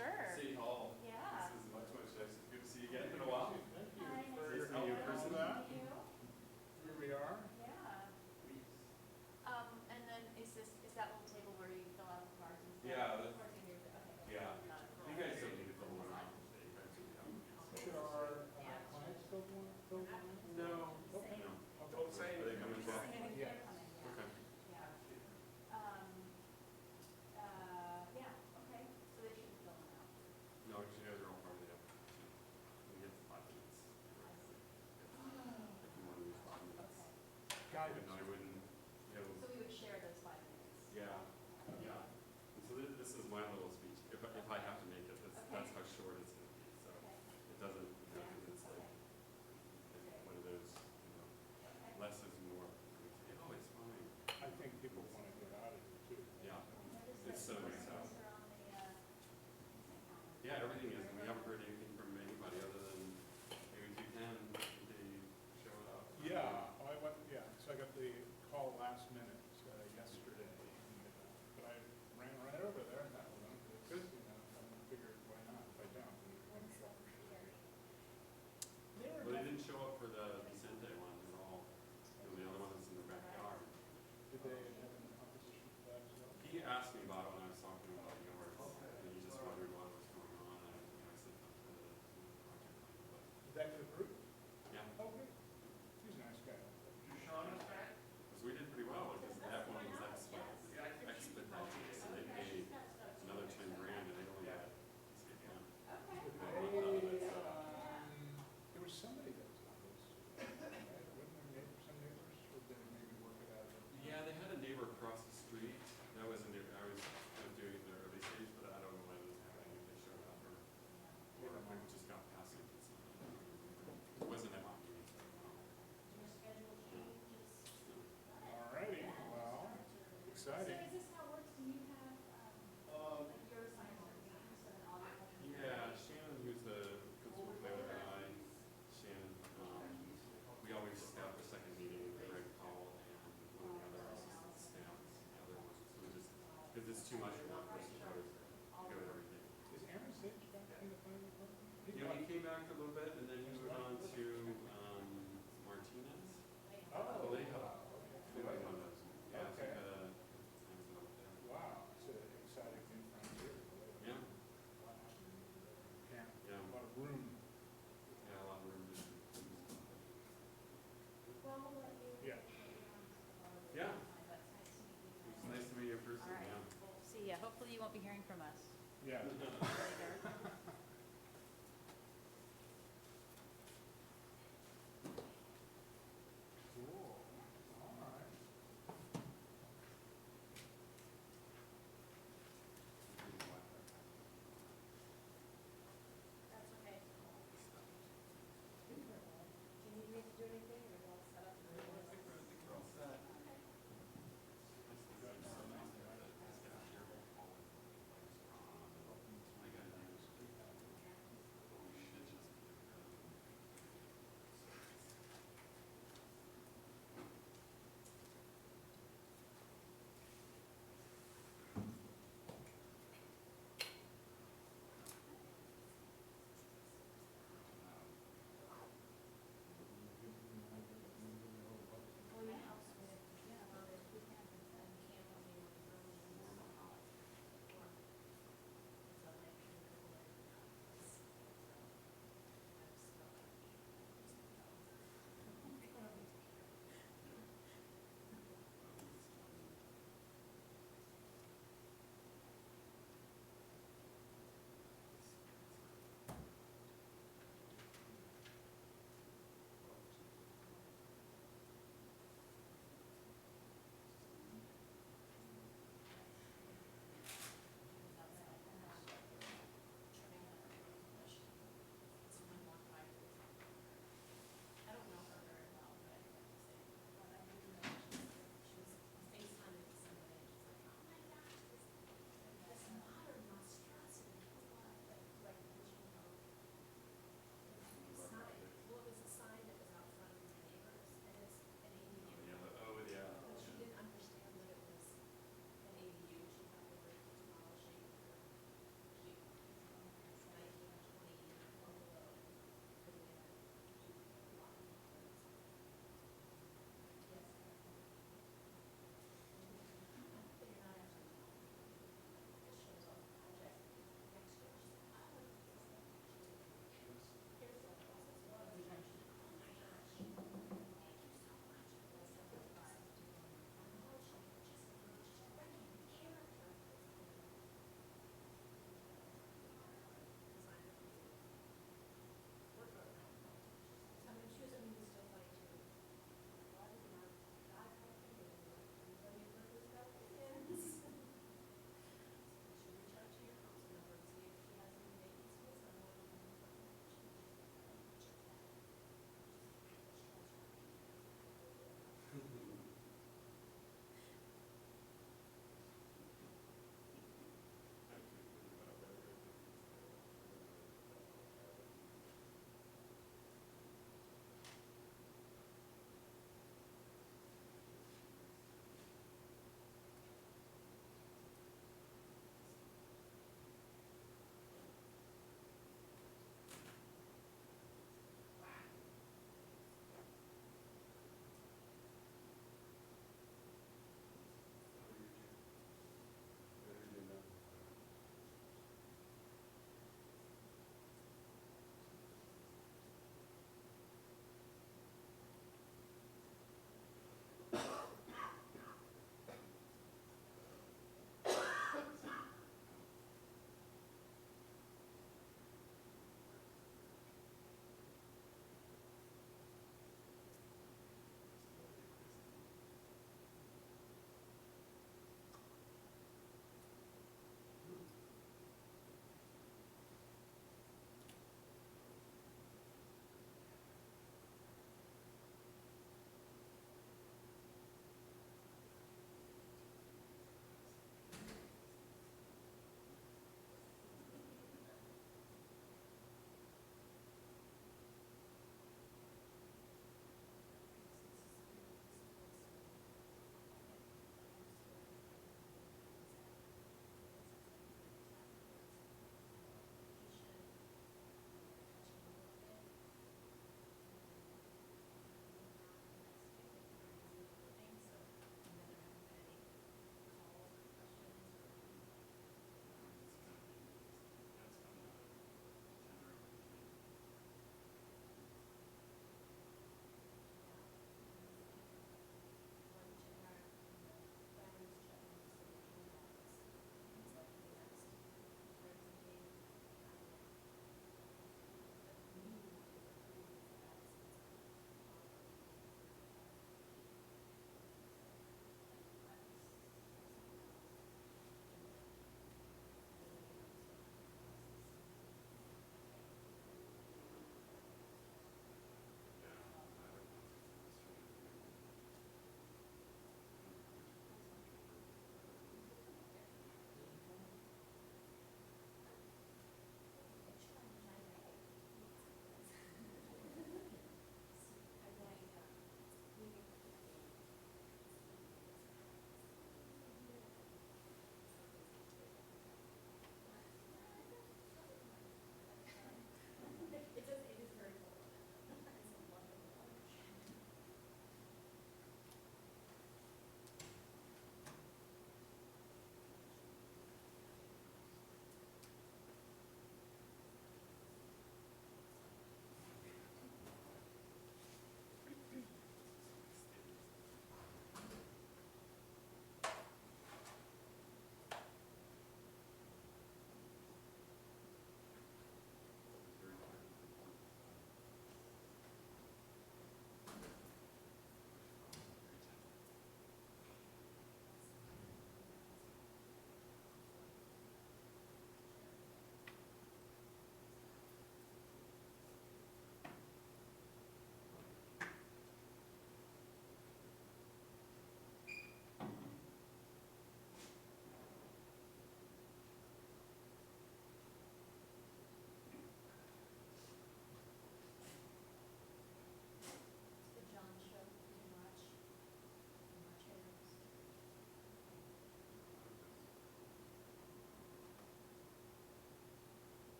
sure. City Hall. Yeah. This is much nicer. It's good to see you again. It's been a while. Thank you Hi, for nice to meet you in person. that. You? Here we are. Yeah. And then is that little table where you fill out the cards and stuff? Yeah, Of course you do. Okay. Yeah. Got it. You guys don't need to fill one out. You guys do Should our clients fill one in? No. Okay. No. Oh, Are they coming back? Yeah. Okay. Yeah. Yeah, okay, so they should fill them out. No, because you guys are all part of the application. We get 5 minutes. If you want to use 5 minutes. Okay. Got No, I wouldn't. So we would share those 5 minutes. Yeah. Yeah. And so this is my little speech. If I have to make it, that's how short it's going to be. So it doesn't, it's like one of those, less is more. Oh, it's fine. I think people want to get out of here too. Yeah. It's so nice out. On the, Yeah, everything is. We haven't heard anything from anybody other than maybe 210. They showed up. Yeah, I went, so I got the call last minute yesterday, but I ran right over there and that was good, I figured why not if I don't. Well, they didn't show up for the Vicente one at all. The other one was in the backyard. Did they have any competition for that as well? He asked me about it when I was talking about yours, and he just wondered what was going on. And I said nothing to the project. Did that get approved? Yeah. Oh, good. He's a nice guy. Because we did pretty well, because that one was expedited, so they paid another 10 grand, and they only got There was somebody that was on this. Right? Wasn't there neighbors, some neighbors, or did they maybe work it out? Yeah, they had a neighbor across the street. That was a neighbor. I was kind of doing the early stage, but I don't know what was happening, if they showed up or if we just got passing. It wasn't at my meeting, so I don't know. Your schedule changes. All righty, well, So exciting. is this how it works? Do you have, like your assignment meetings and then all your questions? Yeah, Shannon, who's the principal player guy, Shannon, we always staff a second meeting with Greg Powell and one of the other assistant staffs, the other ones. So we just, because it's too much for one person to go to everything. Is Aaron Sage back in the planning department? You know, he came back for a little bit and then he moved on to Martinez. Oh, Vallejo. okay. One of those. Yeah, so Okay. things up there. Wow, it's an exciting new frontier. Yeah. Yeah, Yeah. a lot of room. Yeah, a lot of room to do stuff. Well, we'll let you. Yeah. Yeah. But it's nice to meet you. It's nice to meet you in person, All right, yeah. we'll see ya. Hopefully you won't be hearing from us Yeah. later. Cool. All right. That's okay. Do you need me to do anything or you all set up? I think we're all set. Okay. It's so nice to have this guy here. I got it.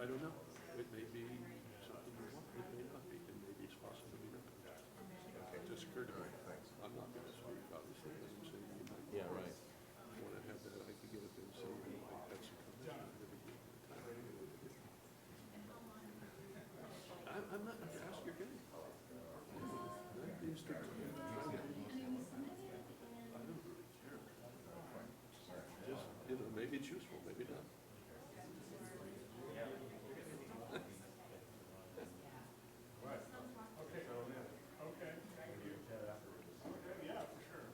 don't know. It may be something we want, it may not be, and maybe it's possible to be not. It just occurred to me. I'm not going to speak, obviously, as I'm saying, you might. Yeah, right. Want to have that, I could get up there and say, you know, I had some comments, and never gave me the time. I'm not, ask your game. Not being strict. I don't really care. Just, you know, maybe it's useful, maybe not. Right. Okay. Okay, thank you. Okay, yeah, for sure.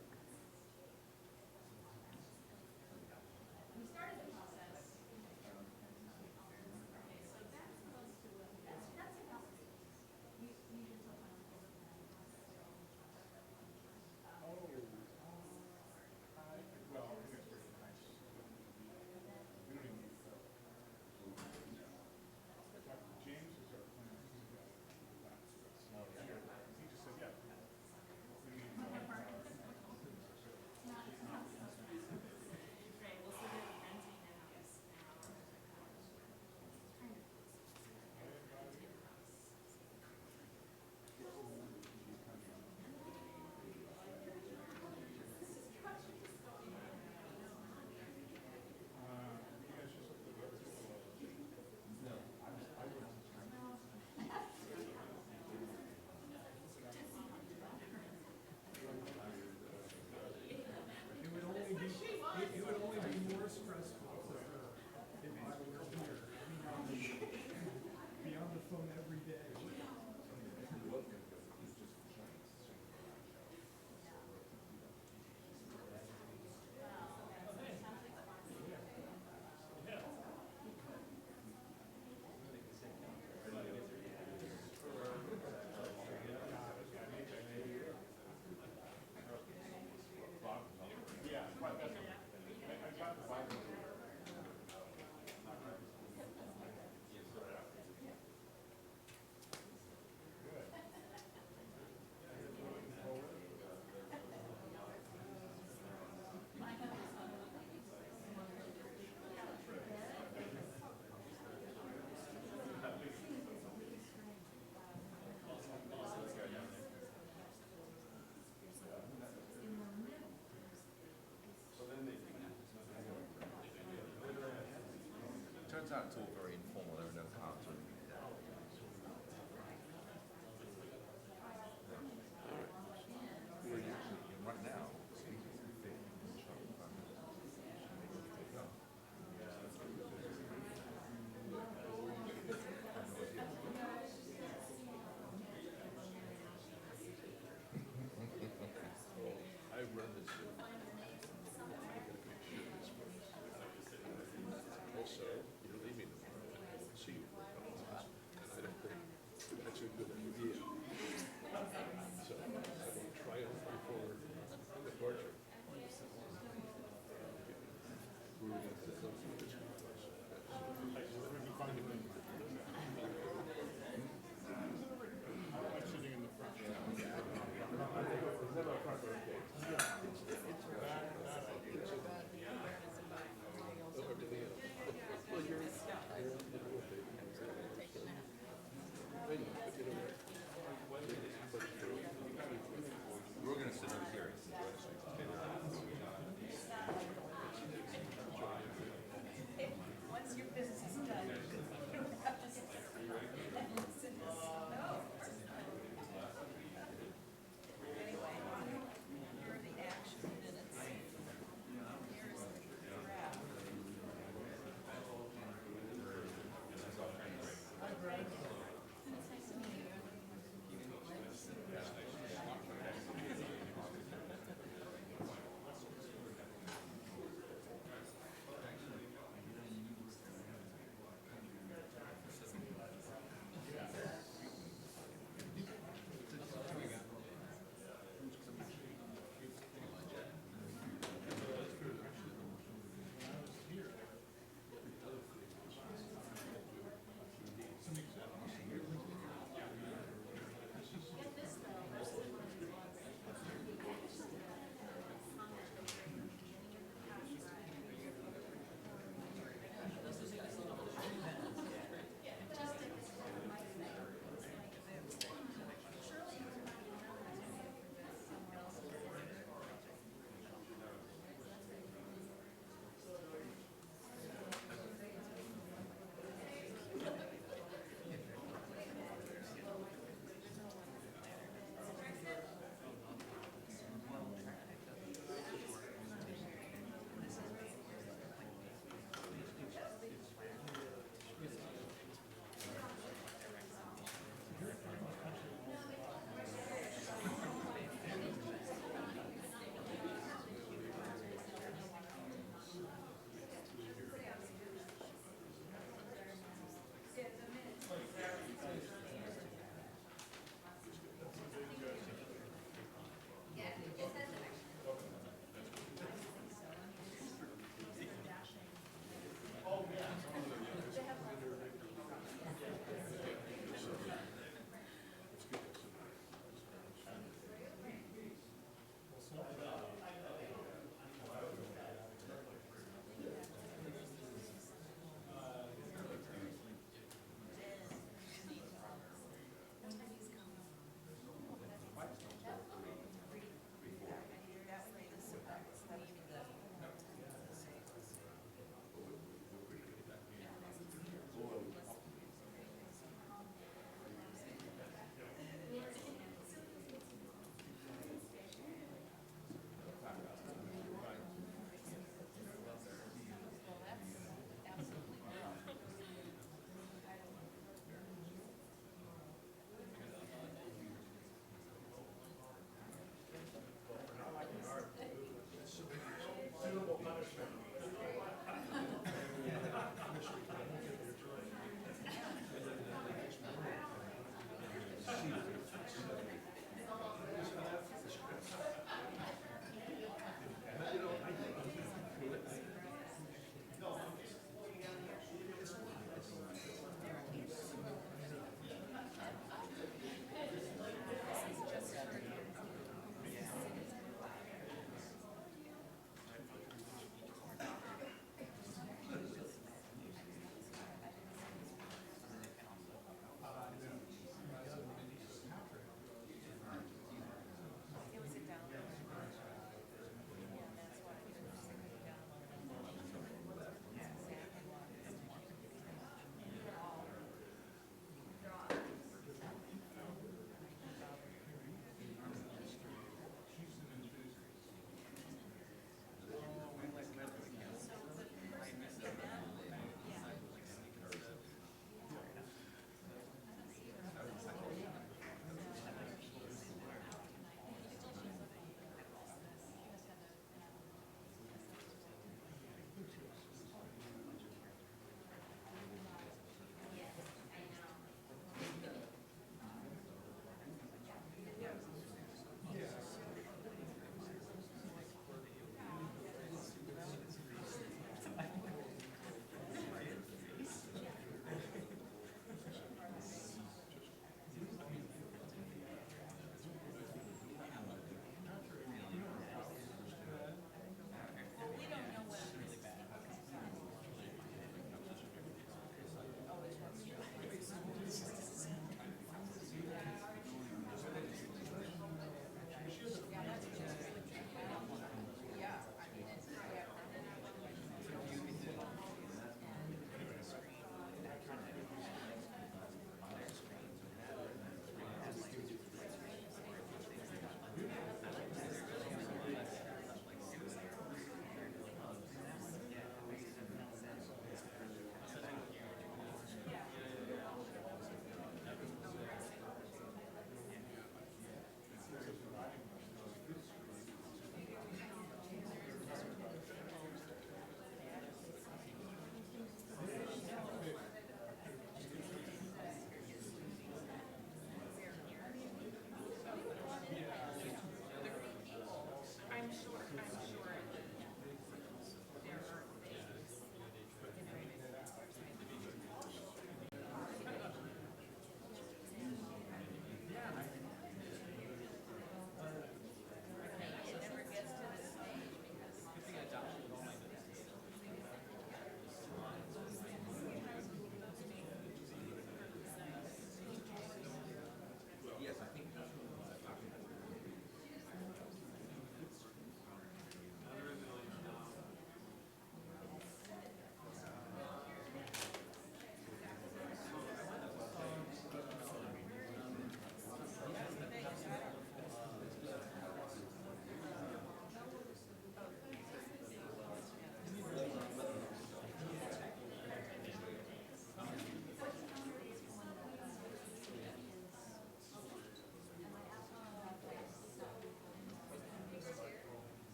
We started the process. Okay, so that's supposed to, that's enough. You can tell them. Oh, well, I think it's pretty nice. We don't even need to go. James is our planner, he's got it. Oh, yeah. He just said, yeah. We don't need to go. Great, well, so they're renting the house now. You guys just look at the weather. It would only be more stressful if I were here. Be on the phone every day. Yeah, quite definitely. I got the vibe. Good. Moving forward. Turns out it's all very informal, there are no cards or anything. Right now, I run this, I gotta make sure this works. Also, you don't leave me tomorrow, I won't see you for a couple of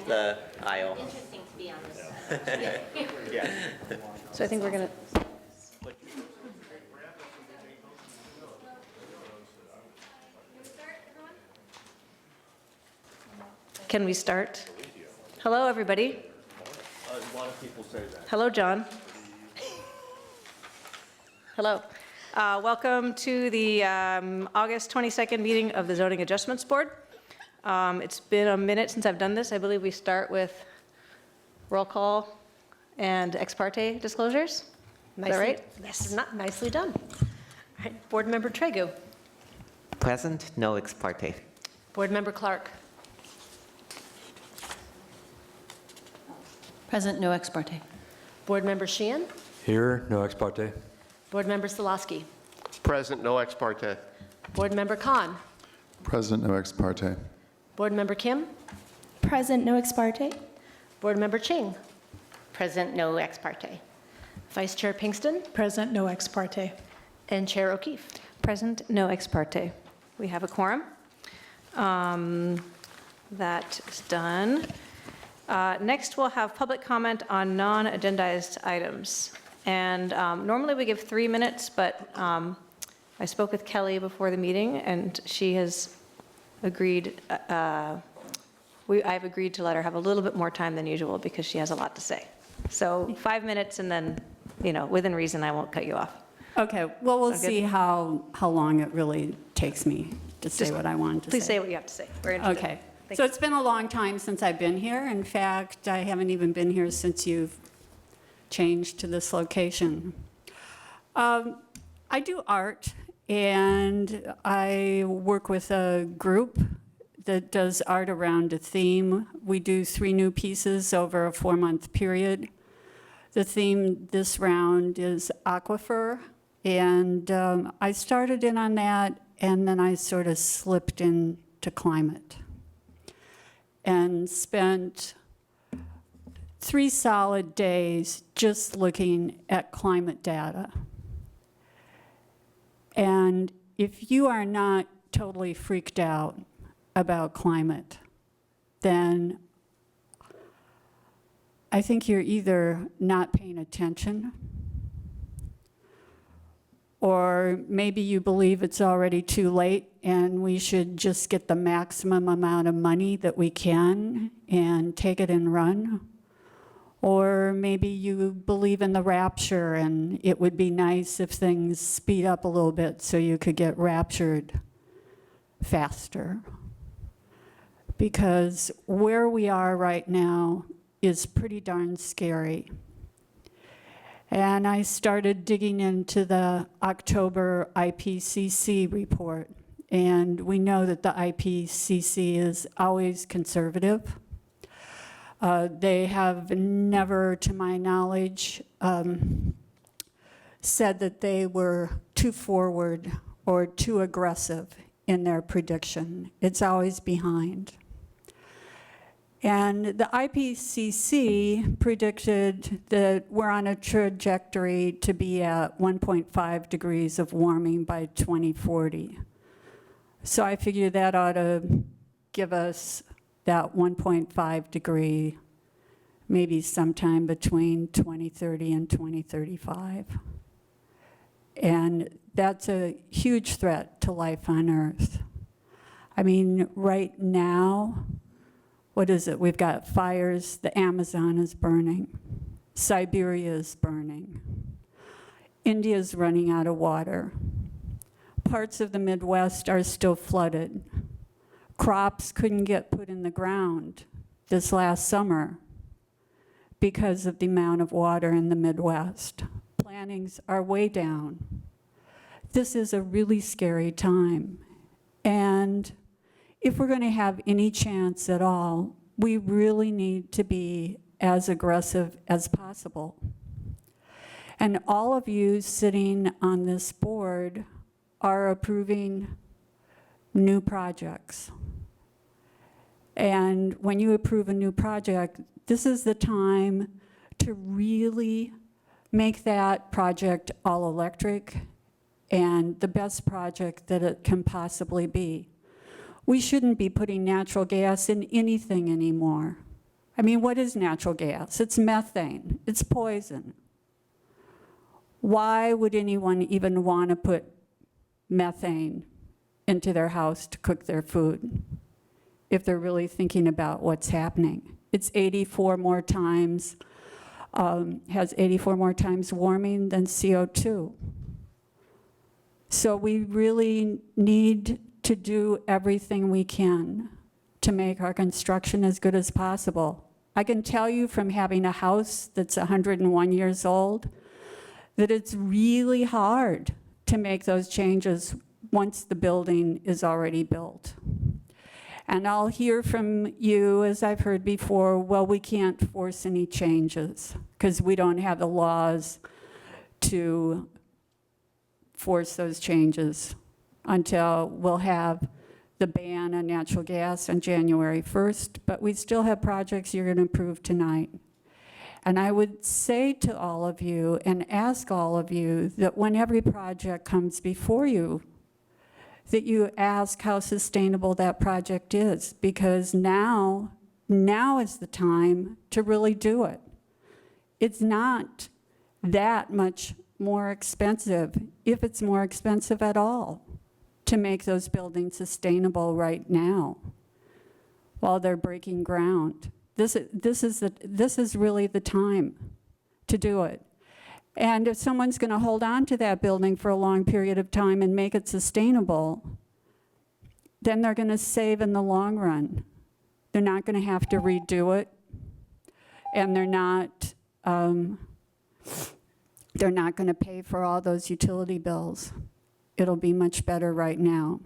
the aisle. Interesting to be on this side. Yeah. So I think we're gonna, can we start? Hello, everybody. A lot of people say that. Hello, John. Hello. Welcome to the August 22nd meeting of the Zoning Adjustments Board. It's been a minute since I've done this. I believe we start with roll call and ex parte disclosures. Is that right? Yes, nicely done. All right, Board Member Tregu. Present, no ex parte. Board Member Clark. Present, no ex parte. Board Member Sheehan. Here, no ex parte. Board Member Solosky. Present, no ex parte. Board Member Khan. Present, no ex parte. Board Member Kim. Present, no ex parte. Board Member Ching. Present, no ex parte. Vice Chair Pinkston. Present, no ex parte. And Chair O'Keefe. Present, no ex parte. We have a quorum. That is done. Next, we'll have public comment on non-agendized items. And normally we give 3 minutes, but I spoke with Kelly before the meeting, and she has agreed, I've agreed to let her have a little bit more time than usual because she has a lot to say. So 5 minutes, and then, within reason, I won't cut you off. Okay, well, we'll Sound good? see how long it really takes me to say Just what I wanted to say. Please say what you have to say. We're interested. Okay, Thank so you. it's been a long time since I've been here. In fact, I haven't even been here since you've changed to this location. I do art, and I work with a group that does art around a theme. We do 3 new pieces over a 4-month period. The theme this round is aquifer, and I started in on that, and then I sort of slipped into climate and spent 3 solid days just looking at climate data. And if you are not totally freaked out about climate, then I think you're either not paying attention, or maybe you believe it's already too late and we should just get the maximum amount of money that we can and take it and run. Or maybe you believe in the rapture and it would be nice if things speed up a little bit so you could get raptured faster. Because where we are right now is pretty darn scary. And I started digging into the October IPCC report. And we know that the IPCC is always conservative. They have never, to my knowledge, said that they were too forward or too aggressive in their prediction. It's always behind. And the IPCC predicted that we're on a trajectory to be at 1.5 degrees of warming by 2040. So I figure that ought to give us that 1.5 degree, maybe sometime between 2030 and 2035. And that's a huge threat to life on Earth. I mean, right now, what is it? We've got fires, the Amazon is burning, Siberia is burning, India's running out of water, parts of the Midwest are still flooded. Crops couldn't get put in the ground this last summer because of the amount of water in the Midwest. Plantings are way down. This is a really scary time. And if we're going to have any chance at all, we really need to be as aggressive as possible. And all of you sitting on this board are approving new projects. And when you approve a new project, this is the time to really make that project all electric and the best project that it can possibly be. We shouldn't be putting natural gas in anything anymore. I mean, what is natural gas? It's methane. It's poison. Why would anyone even want to put methane into their house to cook their food if they're really thinking about what's happening? It's 84 more times, has 84 more times warming than CO2. So we really need to do everything we can to make our construction as good as possible. I can tell you from having a house that's 101 years old that it's really hard to make those changes once the building is already built. And I'll hear from you, as I've heard before, well, we can't force any changes because we don't have the laws to force those changes until we'll have the ban on natural gas on January 1st, but we still have projects you're going to approve tonight. And I would say to all of you and ask all of you that when every project comes before you, that you ask how sustainable that project is, because now is the time to really do it. It's not that much more expensive, if it's more expensive at all, to make those buildings sustainable right now while they're breaking ground. This is really the time to do it. And if someone's going to hold on to that building for a long period of time and make it sustainable, then they're going to save in the long run. They're not going to have to redo it, and they're not going to pay for all those utility bills. It'll be much better right now.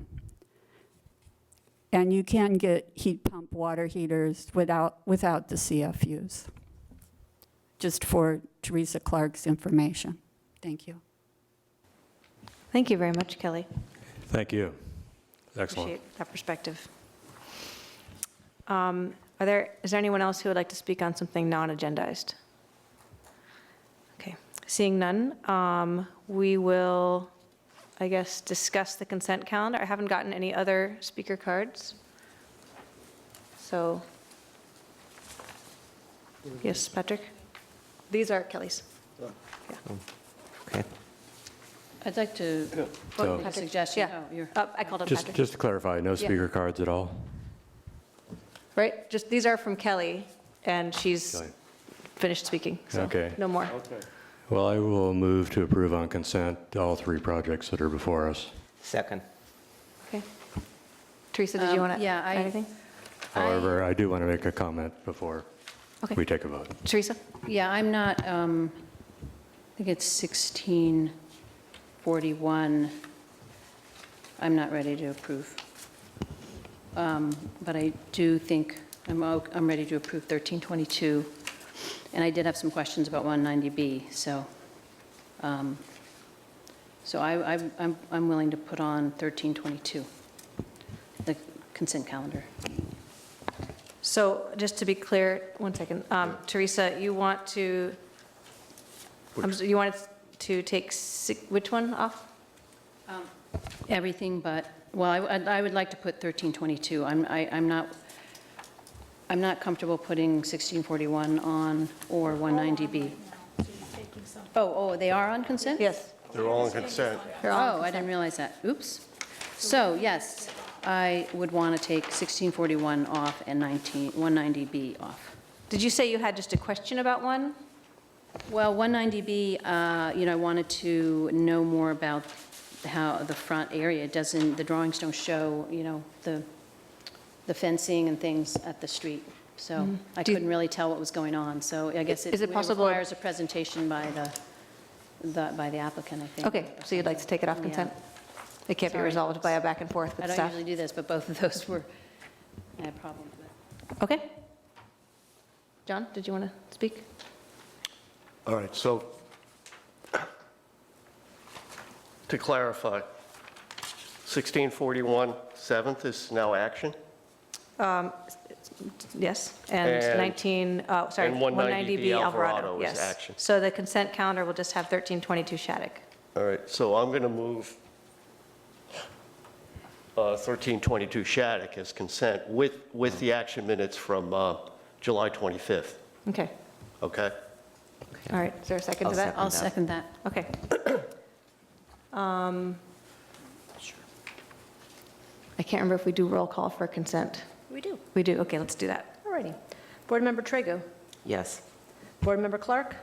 And you can get heat pump water heaters without the CFUs. Just for Teresa Clark's information. Thank you. Thank you very much, Kelly. Thank you. Excellent. Appreciate that perspective. Is there anyone else who would like to speak on something non-agendized? Okay, seeing none, we will, I guess, discuss the consent calendar. I haven't gotten any other speaker cards. So, yes, Patrick? These are Kelly's. Yeah. Okay. I'd like to So- make a suggestion. Yeah. Oh, you're. I called him Just, Patrick. just to clarify, no speaker cards at all? Right, just, these are from Kelly, and she's Okay. finished speaking, so Okay. no more. Well, I will move to approve on consent all three projects that are before us. Second. Okay. Teresa, did you want to yeah, add anything? However, I do want to make a comment before Okay. we take a vote. Teresa? Yeah, I'm not, I think it's 1641. I'm not ready to approve. But I do think I'm ready to approve 1322. And I did have some questions about 190B, so I'm willing to put on 1322, the consent calendar. So just to be clear, one second. Teresa, you want to, you wanted to take which one off? Everything but, well, I would like to put 1322. I'm not comfortable putting 1641 on or 190B. Oh, they are on consent? Yes. They're all on consent. Oh, I didn't realize that. Oops. So, yes, I would want to take 1641 off and 190B off. Did you say you had just a question about one? Well, 190B, I wanted to know more about how the front area the drawings don't show, the fencing and things at the street. So I couldn't really tell what was going on. So I guess Is it possible- requires a presentation by the applicant, I think. Okay, so you'd like to take it off Yeah. consent? It can't be Sorry. resolved by a back and forth I with don't staff? usually do this, but both of those I had problems with. Okay. John, did you want to speak? All right, so to clarify, 1641 7th is now action? Yes, and And- 190B Alvarado, is yes. action. So the consent calendar will just have 1322 Shattuck. All right, so I'm going to move 1322 Shattuck as consent with the action minutes from July 25th, Okay, okay? all right. Is there a second to that? I'll second that. Okay. I can't remember if we do roll call for consent. We do. We do, okay, let's do that. Alrighty. Board Member Trago. Yes. Board Member Clark.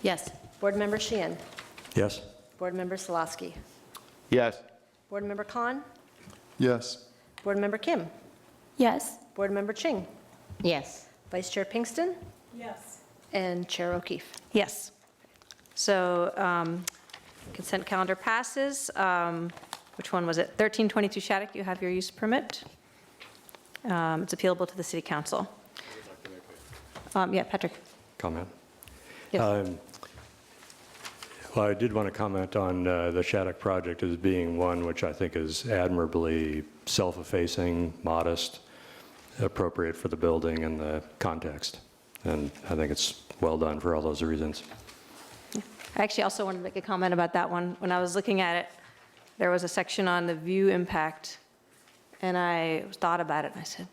Yes. Board Member Sheehan. Yes? Board Member Solosky. Yes. Board Member Khan. Yes. Board Member Kim. Yes. Board Member Ching. Yes. Vice Chair Pinkston. Yes. And Chair O'Keefe. Yes. So consent calendar passes. Which one was it? 1322 Shattuck, you have your use permit. It's appealable to the city council. Yeah, Patrick. Comment? Yes. Well, I did want to comment on the Shattuck project as being one which I think is admirably self-effacing, modest, appropriate for the building and the context. And I think it's well done for all those reasons. I actually also wanted to make a comment about that one. When I was looking at it, there was a section on the view impact, and I thought about it, and I said,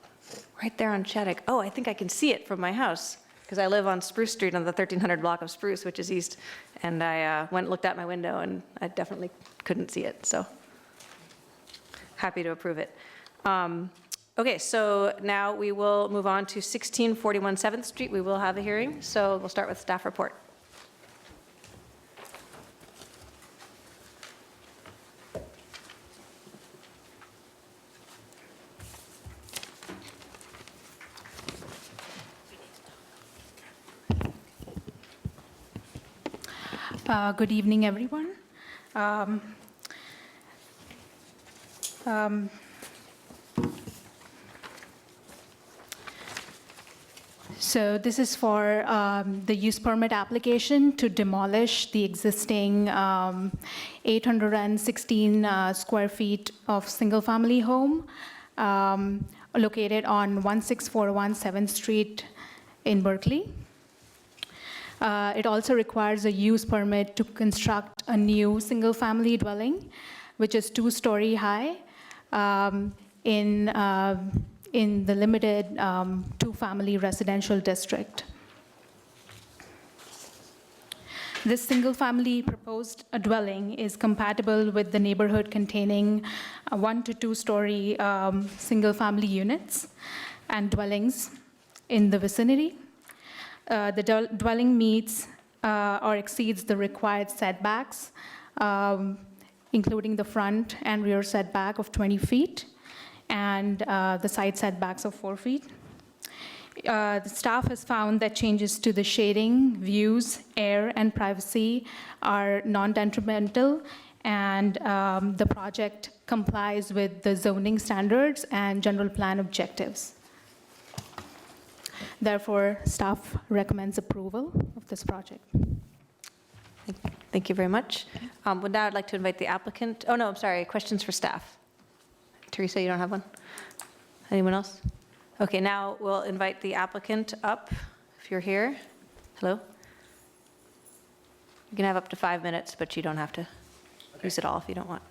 right there on Shattuck, oh, I think I can see it from my house, because I live on Spruce Street on the 1300 block of Spruce, which is east, and I went and looked out my window, and I definitely couldn't see it, so happy to approve it. Okay, so now we will move on to 1641 7th Street. We will have a hearing, so we'll start with staff report. Good evening, everyone. So this is for the use permit application to demolish the existing 816 square feet of single-family home located on 16417 7th Street in Berkeley. It also requires a use permit to construct a new single-family dwelling, which is 2-story high, in the limited 2-family residential district. This single-family proposed dwelling is compatible with the neighborhood containing 1 to 2-story single-family units and dwellings in the vicinity. The dwelling meets or exceeds the required setbacks, including the front and rear setback of 20 feet and the side setbacks of 4 feet. The staff has found that changes to the shading, views, air, and privacy are non-detrimental, and the project complies with the zoning standards and general plan objectives. Therefore, staff recommends approval of this project. Thank you very much. With that, I'd like to invite the applicant. Oh, no, I'm sorry, questions for staff. Teresa, you don't have one? Anyone else? Okay, now we'll invite the applicant up, if you're here. Hello? You can have up to 5 minutes, but you don't have to use it all if you don't want.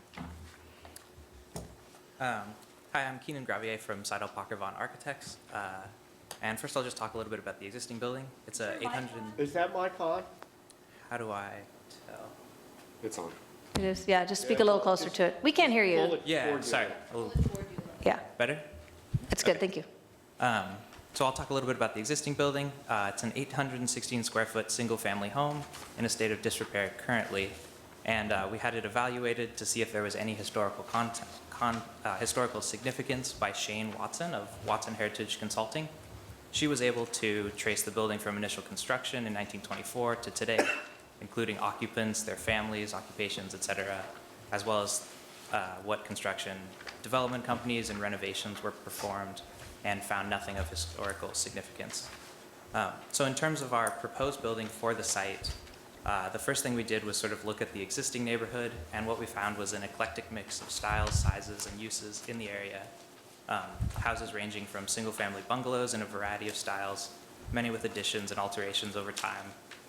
Hi, I'm Keenan Gravier from Seidel Parker Vaughan Architects. And first I'll just talk a little bit about the existing building. It's a 800... Is that mic on? How do I tell? It's on. It is, yeah, just speak a little closer to it. We can't hear you. Yeah, sorry. A little Yeah, better? it's good, thank you. So I'll talk a little bit about the existing building. It's an 816 square foot single family home in a state of disrepair currently. And we had it evaluated to see if there was any historical historical significance by Shane Watson of Watson Heritage Consulting. She was able to trace the building from initial construction in 1924 to today, including occupants, their families, occupations, et cetera, as well as what construction development companies and renovations were performed, and found nothing of historical significance. So in terms of our proposed building for the site, the first thing we did was sort of look at the existing neighborhood, and what we found was an eclectic mix of styles, sizes, and uses in the area. Houses ranging from single-family bungalows in a variety of styles, many with additions and alterations over time,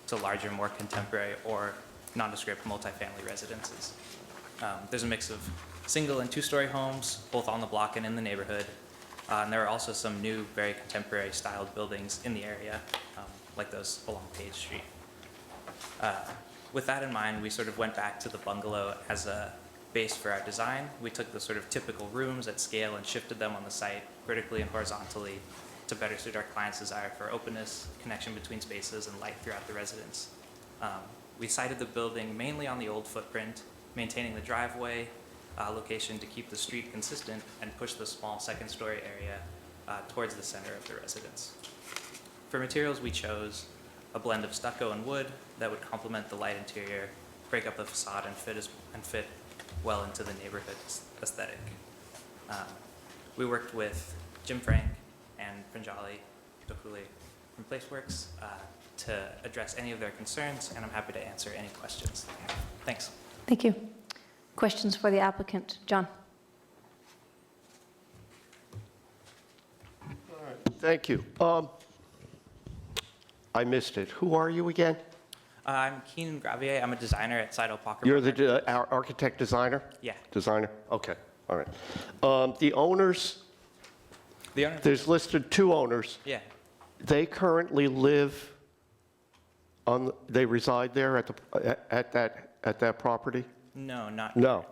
to larger, more contemporary or nondescript multifamily residences. There's a mix of single and 2-story homes, both on the block and in the neighborhood. And there are also some new, very contemporary styled buildings in the area, like those along Page Street. With that in mind, we sort of went back to the bungalow as a base for our design. We took the sort of typical rooms at scale and shifted them on the site vertically and horizontally to better suit our client's desire for openness, connection between spaces, and light throughout the residence. We sited the building mainly on the old footprint, maintaining the driveway location to keep the street consistent and push the small second-story area towards the center of the residence. For materials, we chose a blend of stucco and wood that would complement the light interior, break up the facade, and fit well into the neighborhood aesthetic. We worked with Jim Frank and Pranjali Dokuli from Placeworks to address any of their concerns, and I'm happy to answer any questions. Thanks. Thank you. Questions for the applicant? John? Thank you. I missed it. Who are you again? I'm Keenan Gravier. I'm a designer at Seidel Parker. You're the architect designer? Yeah. Designer? Okay, all right. The owners, The owner? there's listed 2 owners. Yeah. They currently live on, they reside there at that property? No, not No.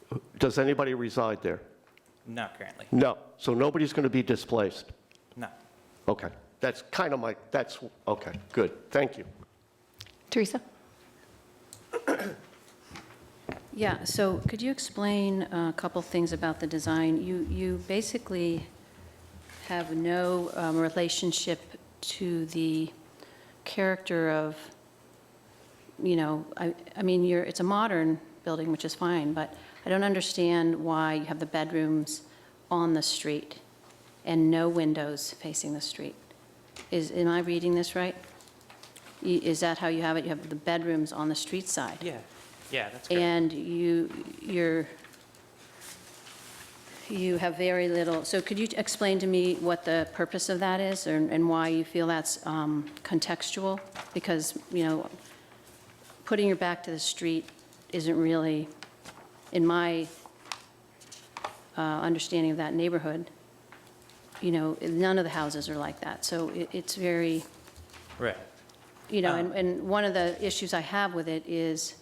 currently. Does anybody reside there? Not currently. No. So nobody's going to be displaced? No. Okay. That's kind of okay, good. Thank you. Teresa? Yeah, so could you explain a couple things about the design? You basically have no relationship to the character of, I mean, it's a modern building, which is fine, but I don't understand why you have the bedrooms on the street and no windows facing the street. Am I reading this right? Is that how you have it? You have the bedrooms on the street side? Yeah. Yeah, that's correct. And you have very little, so could you explain to me what the purpose of that is and why you feel that's contextual? Because, putting your back to the street isn't really, in my understanding of that neighborhood, none of the houses are like that. So it's very, Right. and one of the issues I have with it is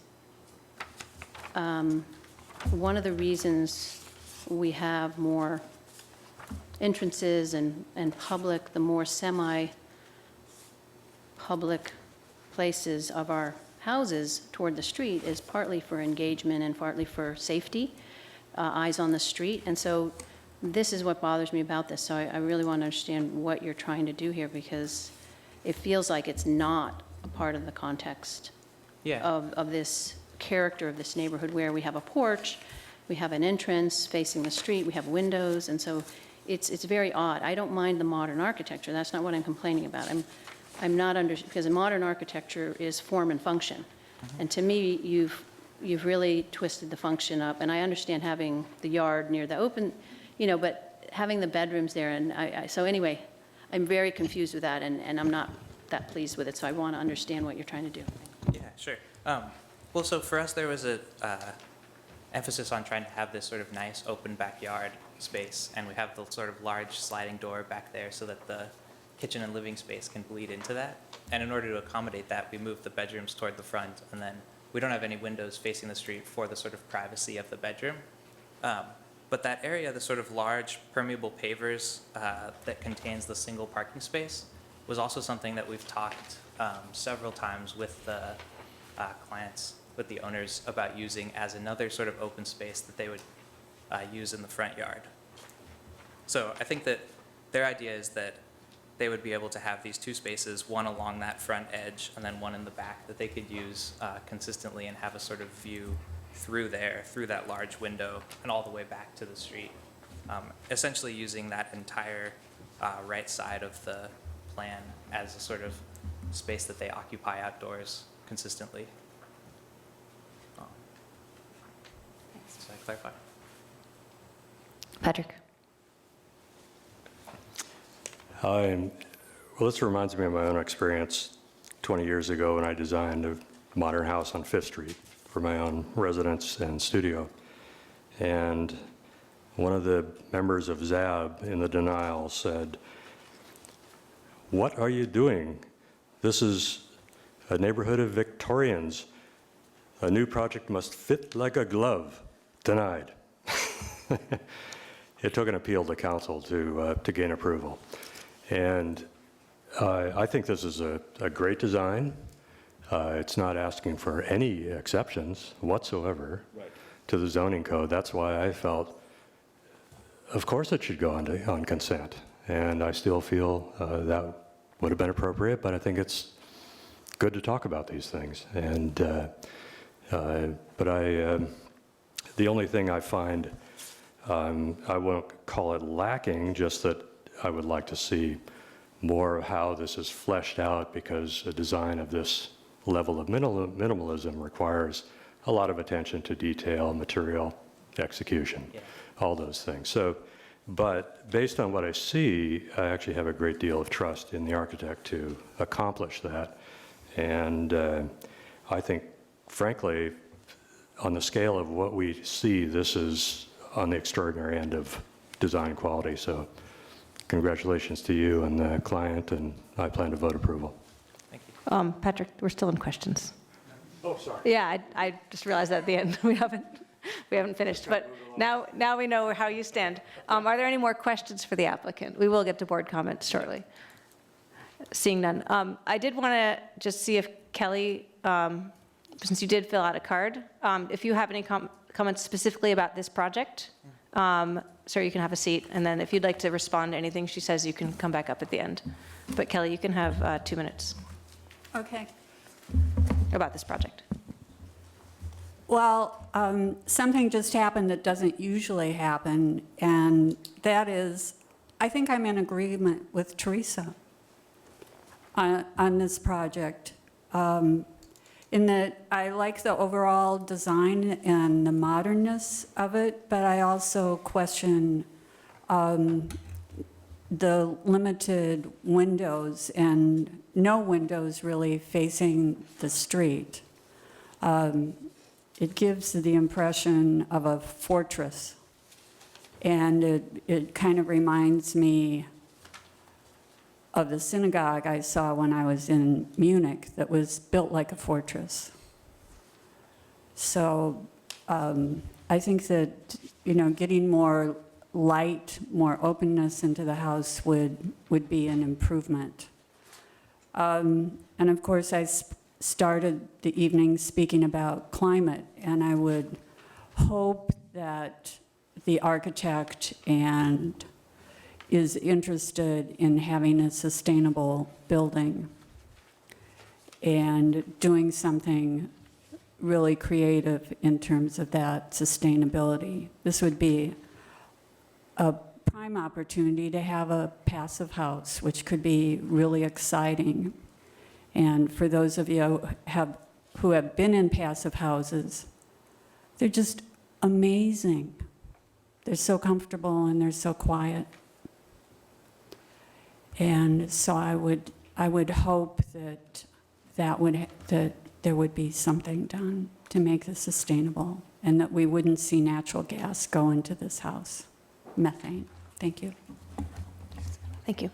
one of the reasons we have more entrances and public, the more semi-public places of our houses toward the street is partly for engagement and partly for safety, eyes on the street. And so this is what bothers me about this. So I really want to understand what you're trying to do here, because it feels like it's not a part of the context of this character of this neighborhood, where we have a porch, we have an entrance facing the street, we have windows, and so it's very odd. I don't mind the modern architecture. That's not what I'm complaining about. I'm not because modern architecture is form and function. And to me, you've really twisted the function up. And I understand having the yard near the open, but having the bedrooms there, and so anyway, I'm very confused with that, and I'm not that pleased with it. So I want to understand what you're trying to do. Yeah, sure. Well, so for us, there was a emphasis on trying to have this sort of nice open backyard space, and we have the sort of large sliding door back there so that the kitchen and living space can bleed into that. And in order to accommodate that, we moved the bedrooms toward the front, and then we don't have any windows facing the street for the sort of privacy of the bedroom. But that area, the sort of large permeable pavers that contains the single parking space, was also something that we've talked several times with the clients, with the owners, about using as another sort of open space that they would use in the front yard. So I think that their idea is that they would be able to have these 2 spaces, one along that front edge and then one in the back, that they could use consistently and have a sort of view through there, through that large window and all the way back to the street. Essentially using that entire right side of the plan as a sort of space that they occupy outdoors consistently. Does that clarify? Patrick? Well, this reminds me of my own experience 20 years ago when I designed a modern house on Fifth Street for my own residence and studio. And one of the members of ZAB in the denial said, "What are you doing? This is a neighborhood of Victorians. A new project must fit like a glove." Denied. It took an appeal to council to gain approval. And I think this is a great design. It's not asking for any exceptions whatsoever to the zoning code. That's why I felt, of course it should go on consent. And I still feel that would have been appropriate, but I think it's good to talk about these things. And the only thing I find, I won't call it lacking, just that I would like to see more of how this is fleshed out, because a design of this level of minimalism requires a lot of attention to detail, material, execution, all those things. So, but based on what I see, I actually have a great deal of trust in the architect to accomplish that. And I think, frankly, on the scale of what we see, this is on the extraordinary end of design quality. So congratulations to you and the client, and I plan to vote approval. Thank you. Patrick, we're still in questions. Oh, sorry. Yeah, I just realized that at the end. We haven't finished, but now we know how you stand. Are there any more questions for the applicant? We will get to board comments shortly. Seeing none. I did want to just see if Kelly, since you did fill out a card, if you have any comments specifically about this project, sir, you can have a seat, and then if you'd like to respond to anything she says, you can come back up at the end. But Kelly, you can have 2 minutes Okay. about this project. Well, something just happened that doesn't usually happen, and that is, I think I'm in agreement with Teresa on this project. In that I like the overall design and the modernness of it, but I also question the limited windows and no windows really facing the street. It gives the impression of a fortress, and it kind of reminds me of the synagogue I saw when I was in Munich that was built like a fortress. So I think that, getting more light, more openness into the house would be an improvement. And of course, I started the evening speaking about climate, and I would hope that the architect is interested in having a sustainable building and doing something really creative in terms of that sustainability. This would be a prime opportunity to have a passive house, which could be really exciting. And for those of you who have been in passive houses, they're just amazing. They're so comfortable and they're so quiet. And so I would hope that there would be something done to make this sustainable, and that we wouldn't see natural gas go into this house, methane. Thank you. Thank you.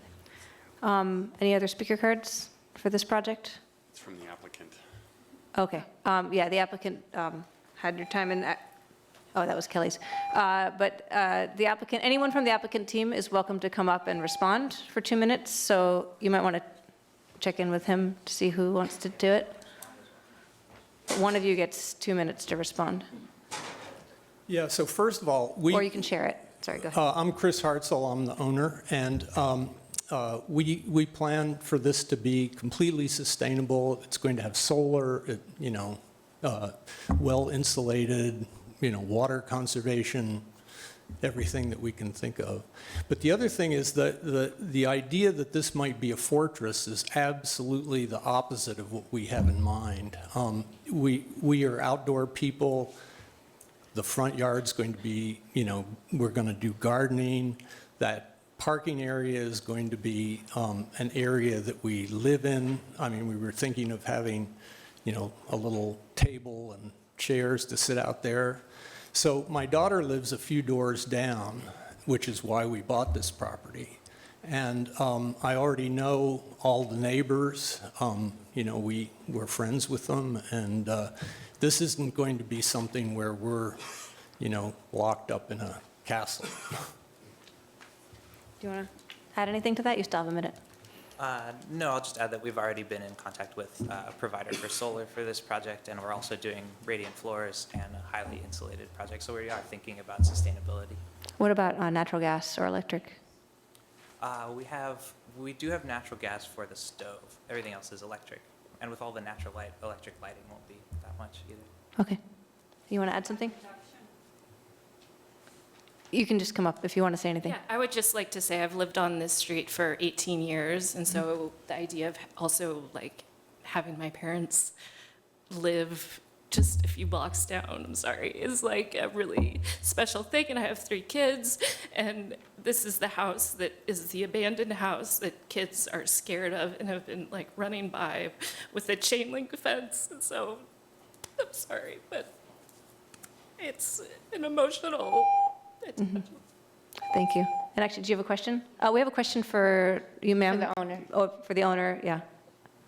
Any other speaker cards for this project? It's from the applicant. Okay. Yeah, the applicant had your time in. Oh, that was Kelly's. But the applicant, anyone from the applicant team is welcome to come up and respond for 2 minutes. So you might want to check in with him to see who wants to do it. One of you gets 2 minutes to respond. Yeah, so first of all, Or you can share it. Sorry, go ahead. I'm Chris Hartzell, I'm the owner, and we plan for this to be completely sustainable. It's going to have solar, well insulated, water conservation, everything that we can think of. But the other thing is that the idea that this might be a fortress is absolutely the opposite of what we have in mind. We are outdoor people. The front yard's going to be, we're going to do gardening. That parking area is going to be an area that we live in. I mean, we were thinking of having, a little table and chairs to sit out there. So my daughter lives a few doors down, which is why we bought this property. And I already know all the neighbors. You know, we're friends with them, and this isn't going to be something where we're, you know, locked up in a castle. Do you want to add anything to that? You still have a minute. No, I'll just add that we've already been in contact with a provider for solar for this project, and we're also doing radiant floors and a highly insulated project, so we are thinking about sustainability. What about natural gas or electric? We do have natural gas for the stove. Everything else is electric, and with all the natural light, electric lighting won't be that much either. Okay. You want to add something? You can just come up if you want to say anything. Yeah, I would just like to say I've lived on this street for 18 years, and so the idea of also like having my parents live just a few blocks down, I'm sorry, is like a really special thing. And I have 3 kids, and this is the house that is the abandoned house that kids are scared of and have been like running by with a chain link fence. And so I'm sorry, but it's an emotional. Thank you. And actually, do you have a question? We have a question for you, ma'am. For the owner. Oh, for the owner, yeah.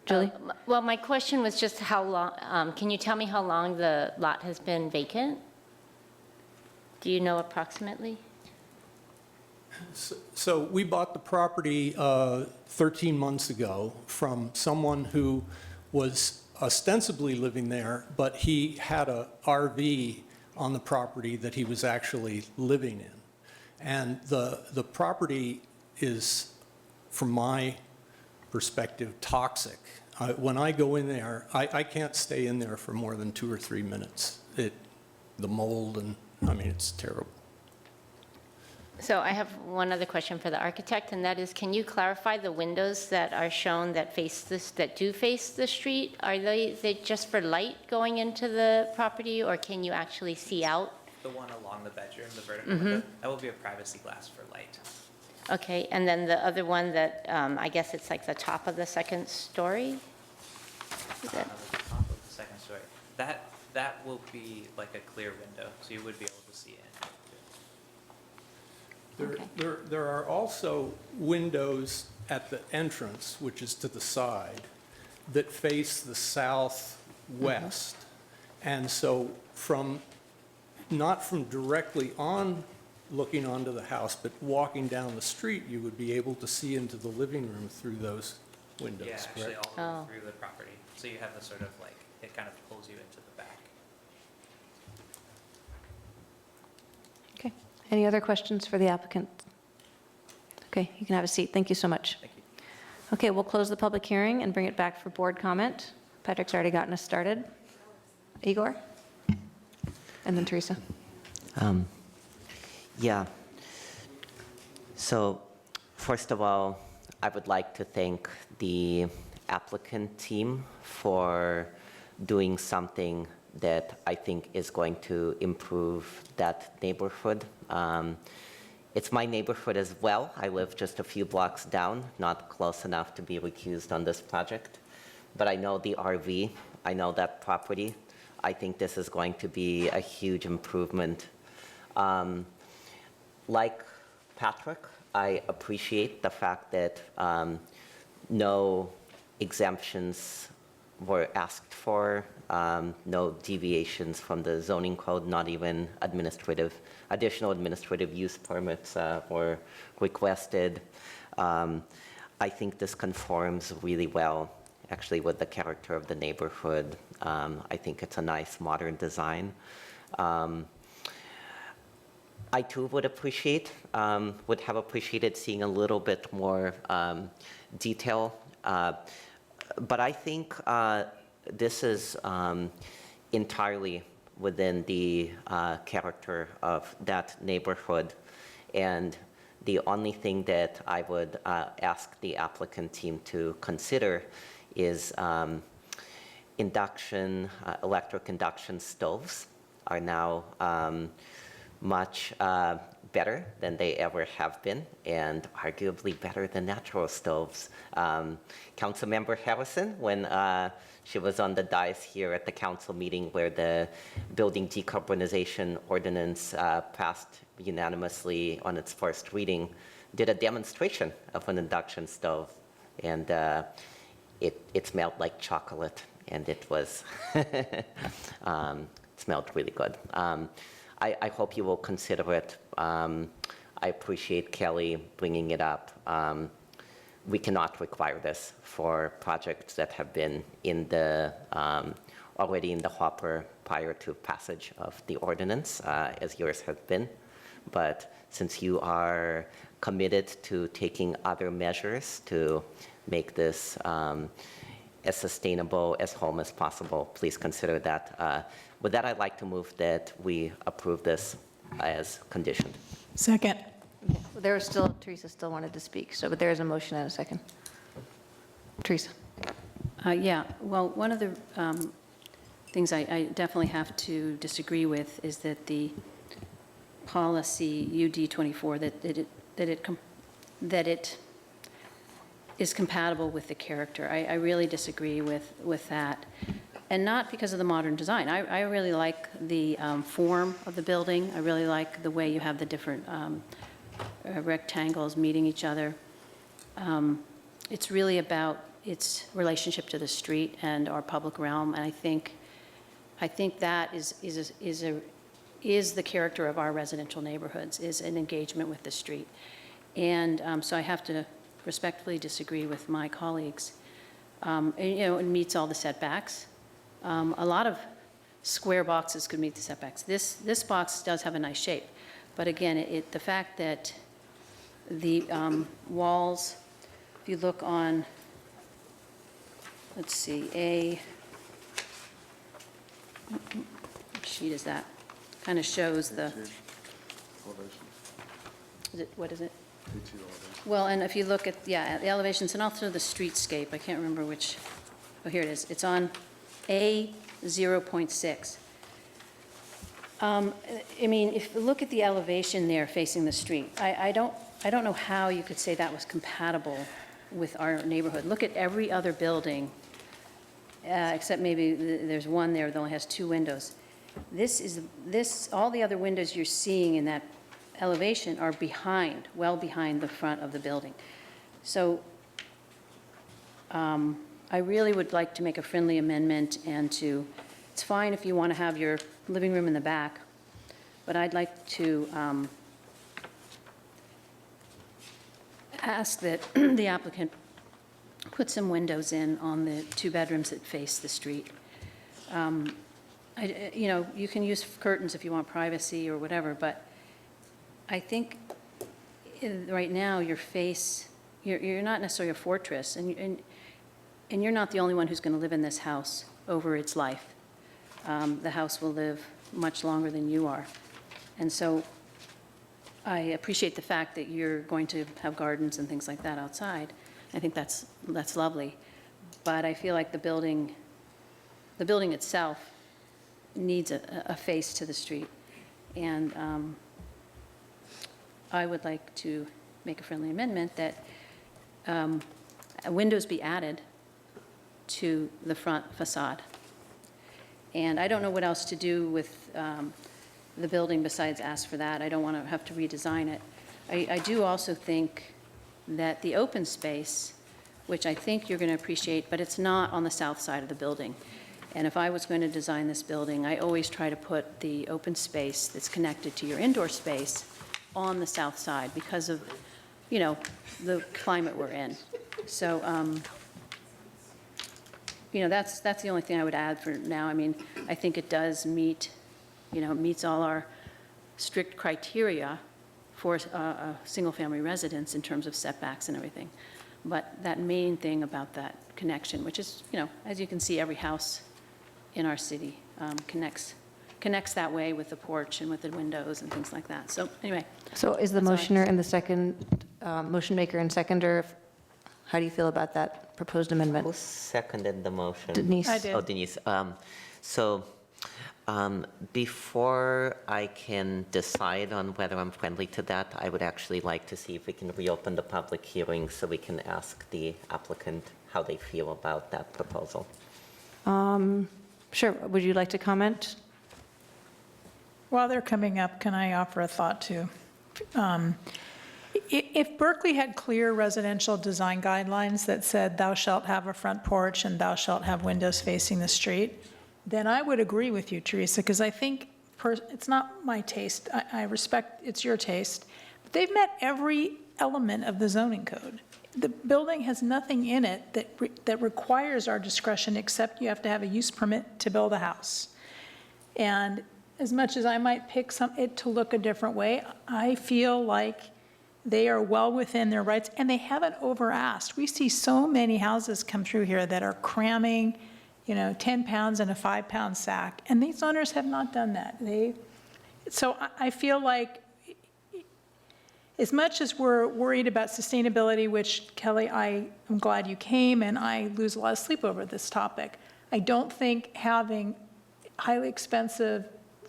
Julie? Well, my question was just how long, can you tell me how long the lot has been vacant? Do you know approximately? So we bought the property 13 months ago from someone who was ostensibly living there, but he had a RV on the property that he was actually living in. And the property is, from my perspective, toxic. When I go in there, I can't stay in there for more than 2 or 3 minutes. The mold, and I mean, it's terrible. So I have one other question for the architect, and that is, can you clarify the windows that are shown that do face the street? Are they just for light going into the property, or can you actually see out? The one along the bedroom, the vertical window, that will be a privacy glass for light. Okay, and then the other one that, I guess it's like the top of the second story? Is that- The top of the second story. That will be like a clear window, so you would be able to see in. There are also windows at the entrance, which is to the side, that face the southwest. And so not from directly on looking onto the house, but walking down the street, you would be able to see into the living room through those windows, Yeah, actually correct? all the way through the property. So you have the sort of like, it kind of pulls you into the back. Okay. Any other questions for the applicant? Okay, you can have a seat. Thank you so much. Thank you. Okay, we'll close the public hearing and bring it back for board comment. Patrick's already gotten us started. Igor? And then Teresa. Yeah. So, first of all, I would like to thank the applicant team for doing something that I think is going to improve that neighborhood. It's my neighborhood as well. I live just a few blocks down, not close enough to be recused on this project. But I know the RV, I know that property. I think this is going to be a huge improvement. Like Patrick, I appreciate the fact that no exemptions were asked for, no deviations from the zoning code, not even additional administrative use permits were requested. I think this conforms really well, actually, with the character of the neighborhood. I think it's a nice modern design. I too would have appreciated seeing a little bit more detail. But I think this is entirely within the character of that neighborhood. And the only thing that I would ask the applicant team to consider is electric induction stoves are now much better than they ever have been, and arguably better than natural stoves. Councilmember Harrison, when she was on the dais here at the council meeting where the building decarbonization ordinance passed unanimously on its first reading, did a demonstration of an induction stove, and it smelled like chocolate, and it was smelled really good. I hope you will consider it. I appreciate Kelly bringing it up. We cannot require this for projects that have been in the already in the hopper prior to passage of the ordinance, as yours has been. But since you are committed to taking other measures to make this as sustainable as home as possible, please consider that. With that, I'd like to move that we approve this as conditioned. Second. Well, there was still, Teresa still wanted to speak, so, but there is a motion and a second. Teresa. Yeah, well, one of the things I definitely have to disagree with is that the policy UD24, that it is compatible with the character. I really disagree with that. And not because of the modern design. I really like the form of the building. I really like the way you have the different rectangles meeting each other. It's really about its relationship to the street and our public realm, and I think that is the character of our residential neighborhoods, is an engagement with the street. And so I have to respectfully disagree with my colleagues. And, you know, it meets all the setbacks. A lot of square boxes could meet the setbacks. This box does have a nice shape, but again, the fact that the walls, if you look on, let's see, what sheet is that? Kind of shows the, what is it? Well, and if you look at, yeah, the elevations and also the streetscape, I can't remember which, oh, here it is. It's on A0.6. I mean, if you look at the elevation there facing the street, I don't know how you could say that was compatible with our neighborhood. Look at every other building, except maybe there's one there that only has 2 windows. All the other windows you're seeing in that elevation are behind, well behind the front of the building. So I really would like to make a friendly amendment and it's fine if you want to have your living room in the back, but I'd like to ask that the applicant put some windows in on the 2 bedrooms that face the street. You know, you can use curtains if you want privacy or whatever, but I think right now you're not necessarily a fortress, and you're not the only one who's going to live in this house over its life. The house will live much longer than you are. And so I appreciate the fact that you're going to have gardens and things like that outside. I think that's lovely. But I feel like the building itself needs a face to the street. And I would like to make a friendly amendment that windows be added to the front facade. And I don't know what else to do with the building besides ask for that. I don't want to have to redesign it. I do also think that the open space, which I think you're going to appreciate, but it's not on the south side of the building. And if I was going to design this building, I always try to put the open space that's connected to your indoor space on the south side because of, you know, the climate we're in. So, you know, that's the only thing I would add for now. I mean, I think it does meet, you know, meets all our strict criteria for a single-family residence in terms of setbacks and everything. But that main thing about that connection, which is, you know, as you can see, every house in our city connects that way with the porch and with the windows and things like that. So anyway. So is the motioner and the second, motion maker and seconder, how do you feel about that proposed amendment? Who seconded the motion? Denise. I did. Oh, Denise. So Before I can decide on whether I'm friendly to that, I would actually like to see if we can reopen the public hearing so we can ask the applicant how they feel about that proposal. Sure, would you like to comment? While they're coming up, can I offer a thought too? If Berkeley had clear residential design guidelines that said thou shalt have a front porch and thou shalt have windows facing the street, then I would agree with you, Teresa, because I think it's not my taste. I respect it's your taste. But they've met every element of the zoning code. The building has nothing in it that requires our discretion except you have to have a use permit to build a house. And as much as I might pick it to look a different way, I feel like they are well within their rights, and they haven't over-asked. We see so many houses come through here that are cramming, 10 pounds in a 5-pound sack, and these owners have not done that. So I feel like as much as we're worried about sustainability, which, Kelly, I am glad you came, and I lose a lot of sleep over this topic, I don't think having highly expensive,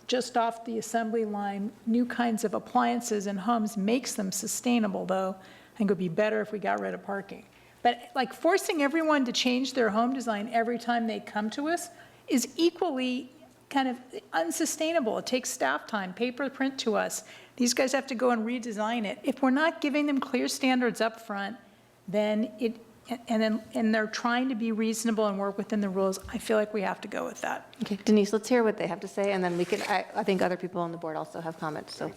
just off the assembly line, new kinds of appliances in homes makes them sustainable, though. I think it would be better if we got rid of parking. But like forcing everyone to change their home design every time they come to us is equally kind of unsustainable. It takes staff time, paper print to us. These guys have to go and redesign it. If we're not giving them clear standards up front, then and they're trying to be reasonable and work within the rules, I feel like we have to go with that. Okay, Denise, let's hear what they have to say, and then we can, I think other people on the board also have comments, so.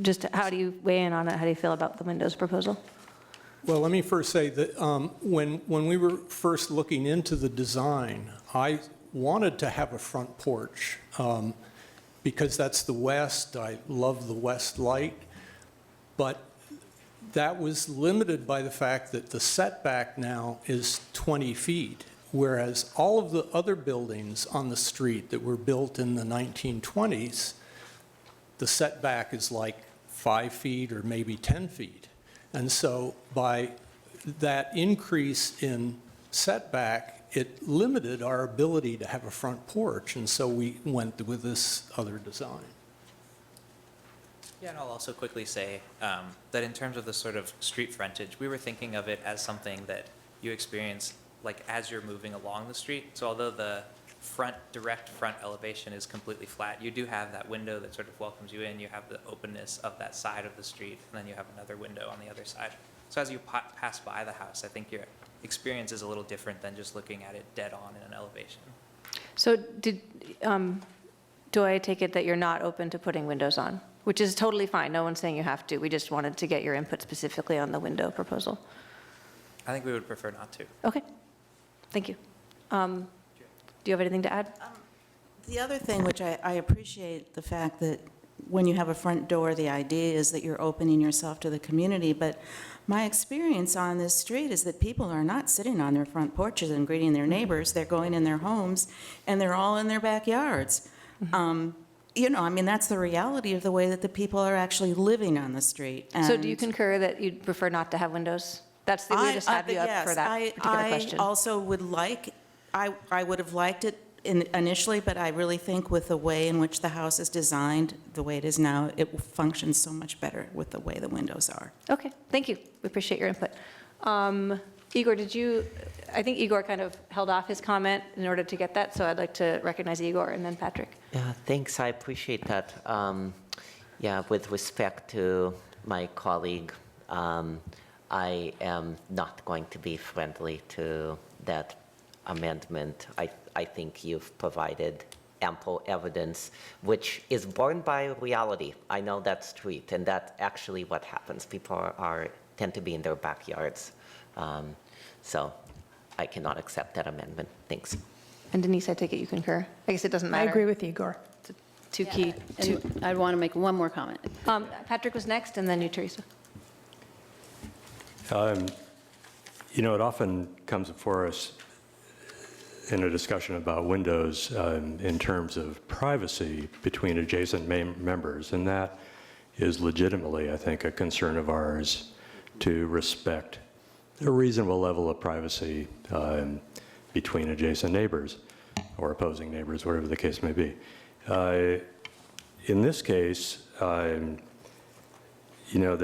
Just how do you weigh in on it? How do you feel about the windows proposal? Well, let me first say that when we were first looking into the design, I wanted to have a front porch because that's the west. I love the west light. But that was limited by the fact that the setback now is 20 feet, whereas all of the other buildings on the street that were built in the 1920s, the setback is like 5 feet or maybe 10 feet. And so by that increase in setback, it limited our ability to have a front porch, and so we went with this other design. Yeah, and I'll also quickly say that in terms of the sort of street frontage, we were thinking of it as something that you experience like as you're moving along the street. So although the direct front elevation is completely flat, you do have that window that sort of welcomes you in. You have the openness of that side of the street, and then you have another window on the other side. So as you pass by the house, I think your experience is a little different than just looking at it dead on in an elevation. So do I take it that you're not open to putting windows on? Which is totally fine. No one's saying you have to. We just wanted to get your input specifically on the window proposal. I think we would prefer not to. Okay. Thank you. Do you have anything to add? The other thing, which I appreciate the fact that when you have a front door, the idea is that you're opening yourself to the community, but my experience on this street is that people are not sitting on their front porches and greeting their neighbors. They're going in their homes, and they're all in their backyards. That's the reality of the way that the people are actually living on the street. So do you concur that you'd prefer not to have windows? We just have you up for that particular question. I also would I would have liked it initially, but I really think with the way in which the house is designed, the way it is now, it functions so much better with the way the windows are. Okay, thank you. We appreciate your input. Igor, I think Igor kind of held off his comment in order to get that, so I'd like to recognize Igor and then Patrick. Yeah, thanks. I appreciate that. With respect to my colleague, I am not going to be friendly to that amendment. I think you've provided ample evidence, which is borne by reality. I know that street, and that's actually what happens. People tend to be in their backyards. So I cannot accept that amendment. Thanks. And Denise, I take it you concur? I guess it doesn't matter. I agree with Igor. Two key. I want to make one more comment. Patrick was next, and then you, Teresa. It often comes before us in a discussion about windows in terms of privacy between adjacent members, and that is legitimately, I think, a concern of ours to respect a reasonable level of privacy between adjacent neighbors. or opposing neighbors, whatever the case may be. In this case, you know,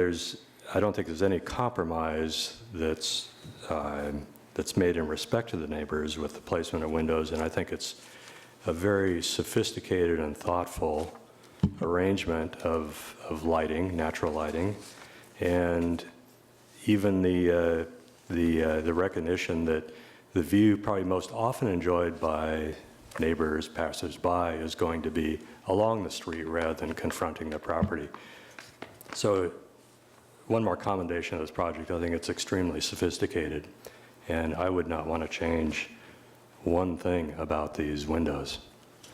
I don't think there's any compromise that's made in respect to the neighbors with the placement of windows, and I think it's a very sophisticated and thoughtful arrangement of lighting, natural lighting, and even the recognition that the view probably most often enjoyed by neighbors, passers-by, is going to be along the street rather than confronting the property. So one more commendation of this project, I think it's extremely sophisticated, and I would not want to change one thing about these windows.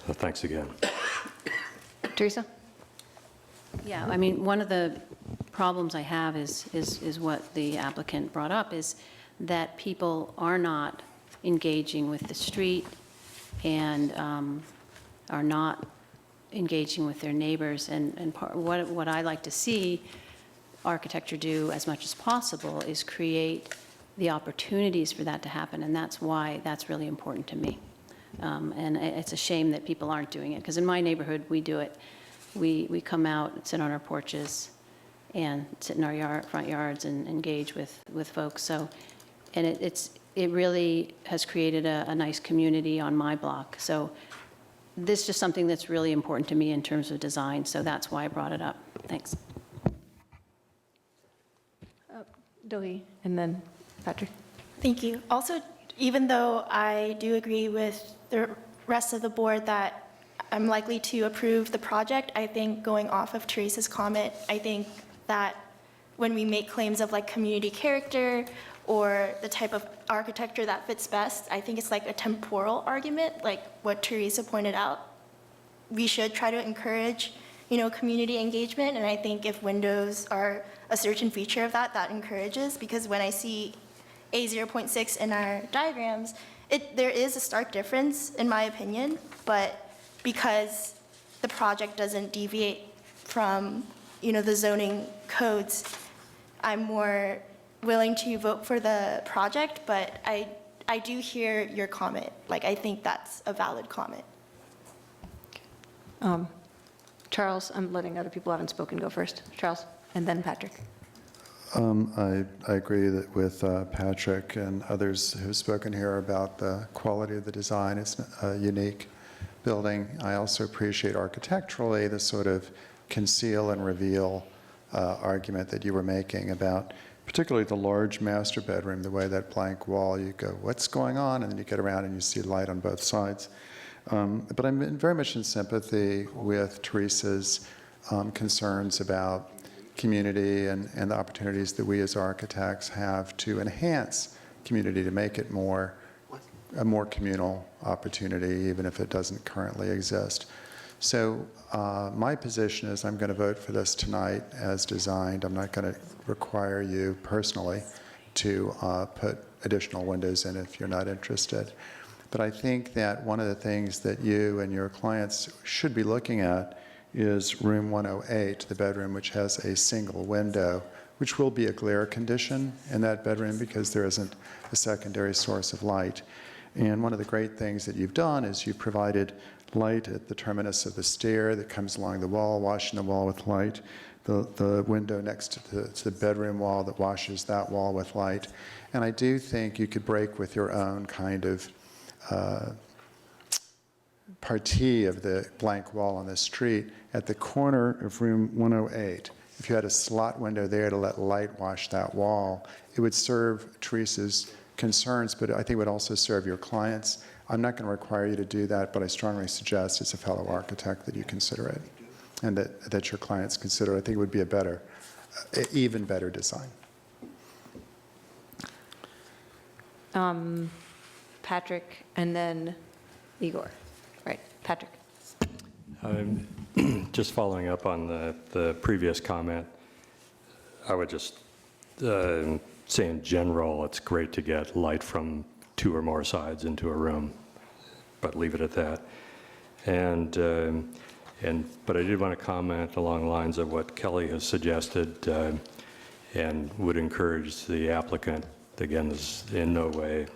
So thanks again. Teresa? Yeah, I mean, one of the problems I have is what the applicant brought up, is that people are not engaging with the street and are not engaging with their neighbors. And what I like to see architecture do as much as possible is create the opportunities for that to happen, and that's why that's really important to me. And it's a shame that people aren't doing it, because in my neighborhood, we do it. We come out and sit on our porches and sit in our front yards and engage with folks. So, and it really has created a nice community on my block. So this is just something that's really important to me in terms of design, so that's why I brought it up. Thanks. Dohi, and then Patrick. Thank you. Also, even though I do agree with the rest of the board that I'm likely to approve the project, I think going off of Teresa's comment, I think that when we make claims of like community character or the type of architecture that fits best, I think it's like a temporal argument, like what Teresa pointed out. We should try to encourage, you know, community engagement, and I think if windows are a certain feature of that, that encourages, because when I see A0.6 in our diagrams, there is a stark difference in my opinion, but because the project doesn't deviate from, you know, the zoning codes, I'm more willing to vote for the project, but I do hear your comment. Like, I think that's a valid comment. Charles, I'm letting other people who haven't spoken go first. Charles, and then Patrick. I agree that with Patrick and others who've spoken here about the quality of the design. It's a unique building. I also appreciate architecturally the sort of conceal and reveal argument that you were making about particularly the large master bedroom, the way that blank wall, you go, what's going on? And then you get around and you see light on both sides. But I'm very much in sympathy with Teresa's concerns about community and the opportunities that we as architects have to enhance community, to make it a more communal opportunity, even if it doesn't currently exist. So my position is I'm going to vote for this tonight as designed. I'm not going to require you personally to put additional windows in if you're not interested. But I think that one of the things that you and your clients should be looking at is room 108, the bedroom which has a single window, which will be a glare condition in that bedroom because there isn't a secondary source of light. And one of the great things that you've done is you've provided light at the terminus of the stair that comes along the wall, washing the wall with light, the window next to the bedroom wall that washes that wall with light. And I do think you could break with your own kind of partie of the blank wall on the street at the corner of room 108. If you had a slot window there to let light wash that wall, it would serve Teresa's concerns, but I think it would also serve your clients. I'm not going to require you to do that, but I strongly suggest as a fellow architect that you consider it and that your clients consider it. I think it would be a even better design. Patrick, and then Igor. Right, Patrick. Just following up on the previous comment, I would just say in general, it's great to get light from 2 or more sides into a room, but leave it at that. But I did want to comment along the lines of what Kelly has suggested and would encourage the applicant, again, this is in no way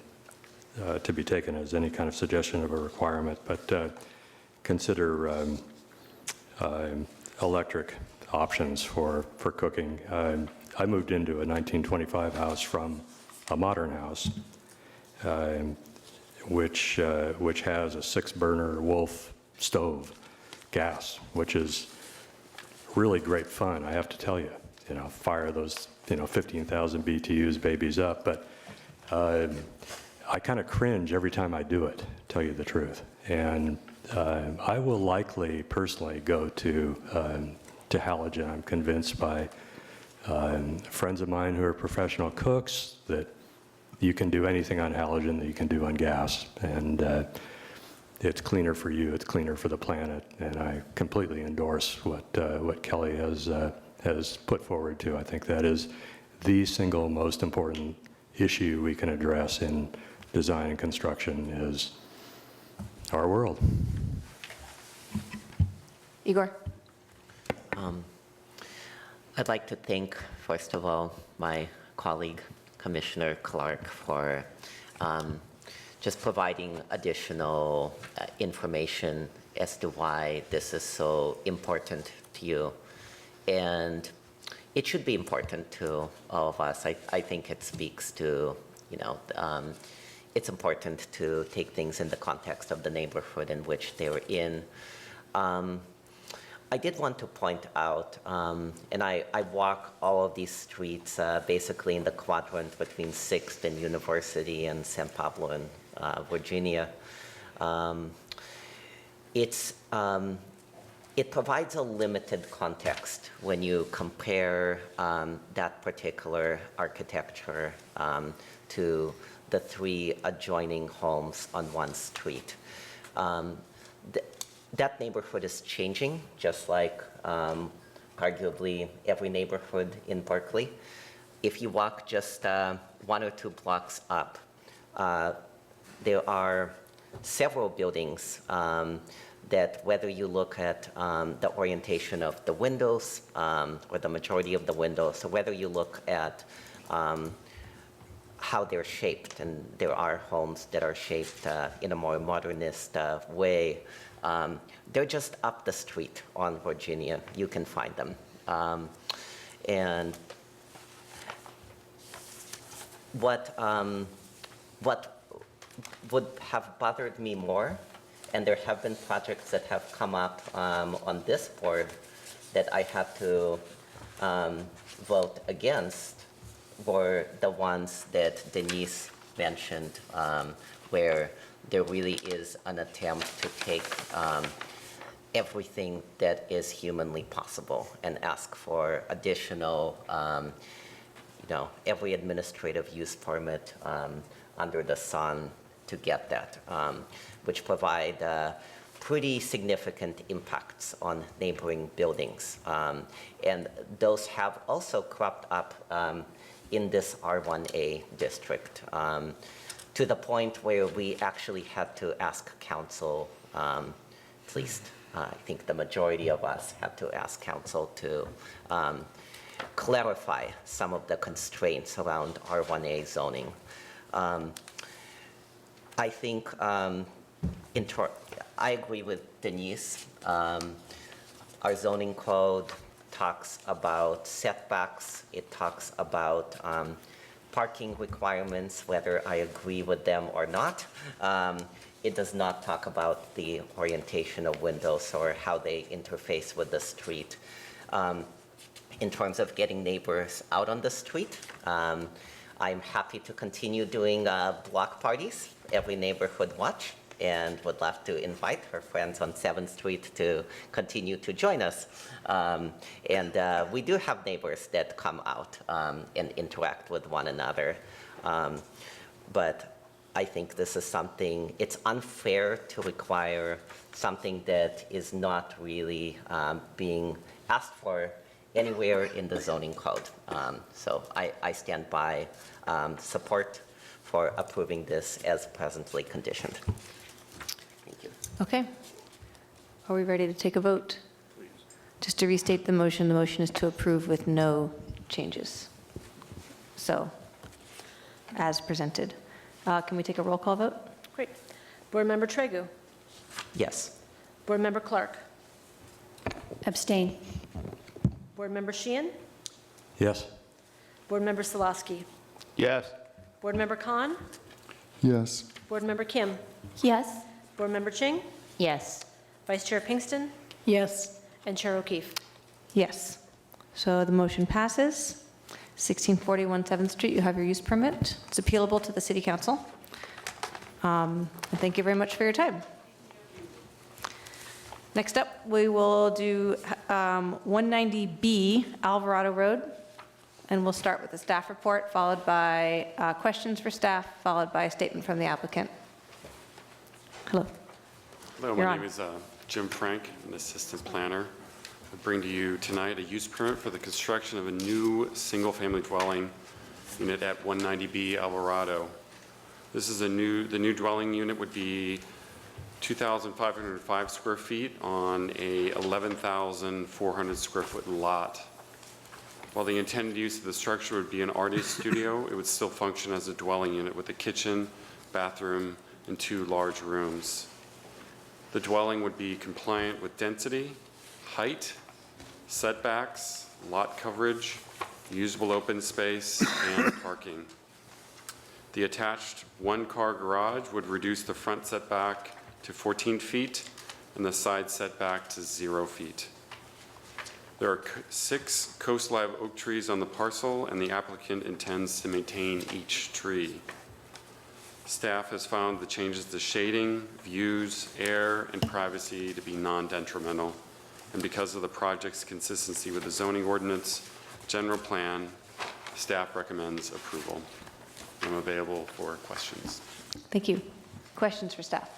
to be taken as any kind of suggestion of a requirement, but consider electric options for cooking. I moved into a 1925 house from a modern house, which has a 6-burner Wolf stove gas, which is really great fun, I have to tell you. You know, fire those 15,000 BTUs babies up, but I kind of cringe every time I do it, tell you the truth. And I will likely personally go to halogen. I'm convinced by friends of mine who are professional cooks that you can do anything on halogen that you can do on gas. And it's cleaner for you, it's cleaner for the planet. And I completely endorse what Kelly has put forward to. I think that is the single most important issue we can address in design and construction is our world. Igor? I'd like to thank, first of all, my colleague, Commissioner Clark, for just providing additional information as to why this is so important to you. And it should be important to all of us. I think it speaks to, it's important to take things in the context of the neighborhood in which they were in. I did want to point out, and I walk all of these streets basically in the quadrant between 6th and University and San Pablo in Virginia. It provides a limited context when you compare that particular architecture to the 3 adjoining homes on one street. That neighborhood is changing, just like arguably every neighborhood in Berkeley. If you walk just 1 or 2 blocks up, there are several buildings that, whether you look at the orientation of the windows or the majority of the windows, or whether you look at how they're shaped, and there are homes that are shaped in a more modernist way, they're just up the street on Virginia. You can find them. And what would have bothered me more, and there have been projects that have come up on this board that I had to vote against, were the ones that Denise mentioned, where there really is an attempt to take everything that is humanly possible and ask for additional, every administrative use permit under the sun to get that, which provide pretty significant impacts on neighboring buildings. And those have also cropped up in this R1A district, to the point where we actually had to ask council, at least I think the majority of us had to ask council to clarify some of the constraints around R1A zoning. I think I agree with Denise. Our zoning code talks about setbacks. It talks about parking requirements, whether I agree with them or not. It does not talk about the orientation of windows or how they interface with the street. In terms of getting neighbors out on the street, I'm happy to continue doing block parties, every neighborhood watch, and would love to invite her friends on 7th Street to continue to join us. And we do have neighbors that come out and interact with one another. But I think this is something, it's unfair to require something that is not really being asked for anywhere in the zoning code. So I stand by support for approving this as presently conditioned. Thank you. Okay. Are we ready to take a vote? Just to restate the motion is to approve with no changes. So, as presented. Can we take a roll call vote? Great. Board Member Tregu? Yes. Board Member Clark? Abstain. Board Member Sheehan? Yes. Board Member Salaski? Yes. Board Member Khan? Yes. Board Member Kim? Yes. Board Member Ching? Yes. Vice Chair Pinkston? Yes. And Chair O'Keefe? Yes. So the motion passes. 1641 7th Street, you have your use permit. It's appealable to the City Council. And thank you very much for your time. Next up, we will do 190B Alvarado Road, and we'll start with the staff report, followed by questions for staff, followed by a statement from the applicant. Hello. Hello, You're my on. name is Jim Frank, an assistant planner. I bring to you tonight a use permit for the construction of a new single-family dwelling unit at 190B Alvarado. This is the new dwelling unit would be 2,505 square feet on a 11,400 square foot lot. While the intended use of the structure would be an artist studio, it would still function as a dwelling unit with a kitchen, bathroom, and 2 large rooms. The dwelling would be compliant with density, height, setbacks, lot coverage, usable open space, and parking. The attached 1-car garage would reduce the front setback to 14 feet and the side setback to 0 feet. There are 6 Coast Live oak trees on the parcel, and the applicant intends to maintain each tree. Staff has found the changes to shading, views, air, and privacy to be non-detrimental. And because of the project's consistency with the zoning ordinance, general plan, staff recommends approval. I'm available for questions. Thank you. Questions for staff?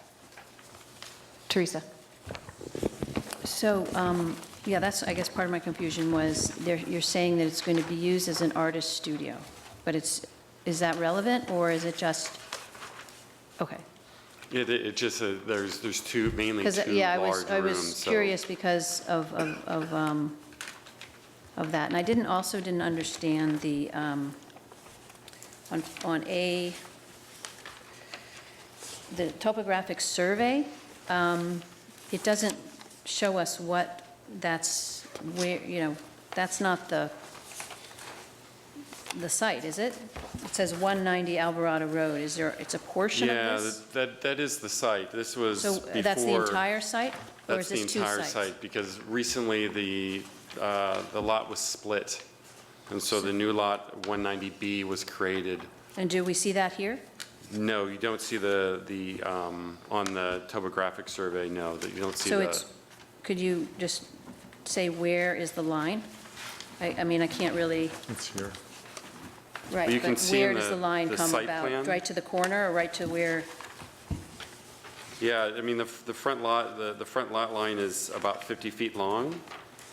Teresa. So, yeah, that's, I guess, part of my confusion was you're saying that it's going to be used as an artist studio, but is that relevant, or is it just, okay. It just, there's two, mainly Because, two yeah, large rooms. I was so- curious because of that. And I didn't understand the, on the topographic survey, it doesn't show us what that's, where, that's not the site, is it? It says 190 Alvarado Road. It's a portion of this? Yeah, that is the site. This was So before. that's the entire site? Or is That's the this 2 entire sites? site, because recently the lot was split. And so the new lot, 190B, was created. And do we see that here? No, you don't see on the topographic survey, no, that you don't see So the. it's, could you just say where is the line? I mean, I can't really, It's here. right, you can but see in where does the line the come site about? plan. Right to the corner or right to where? Yeah, I mean, the front lot, the front lot line is about 50 feet long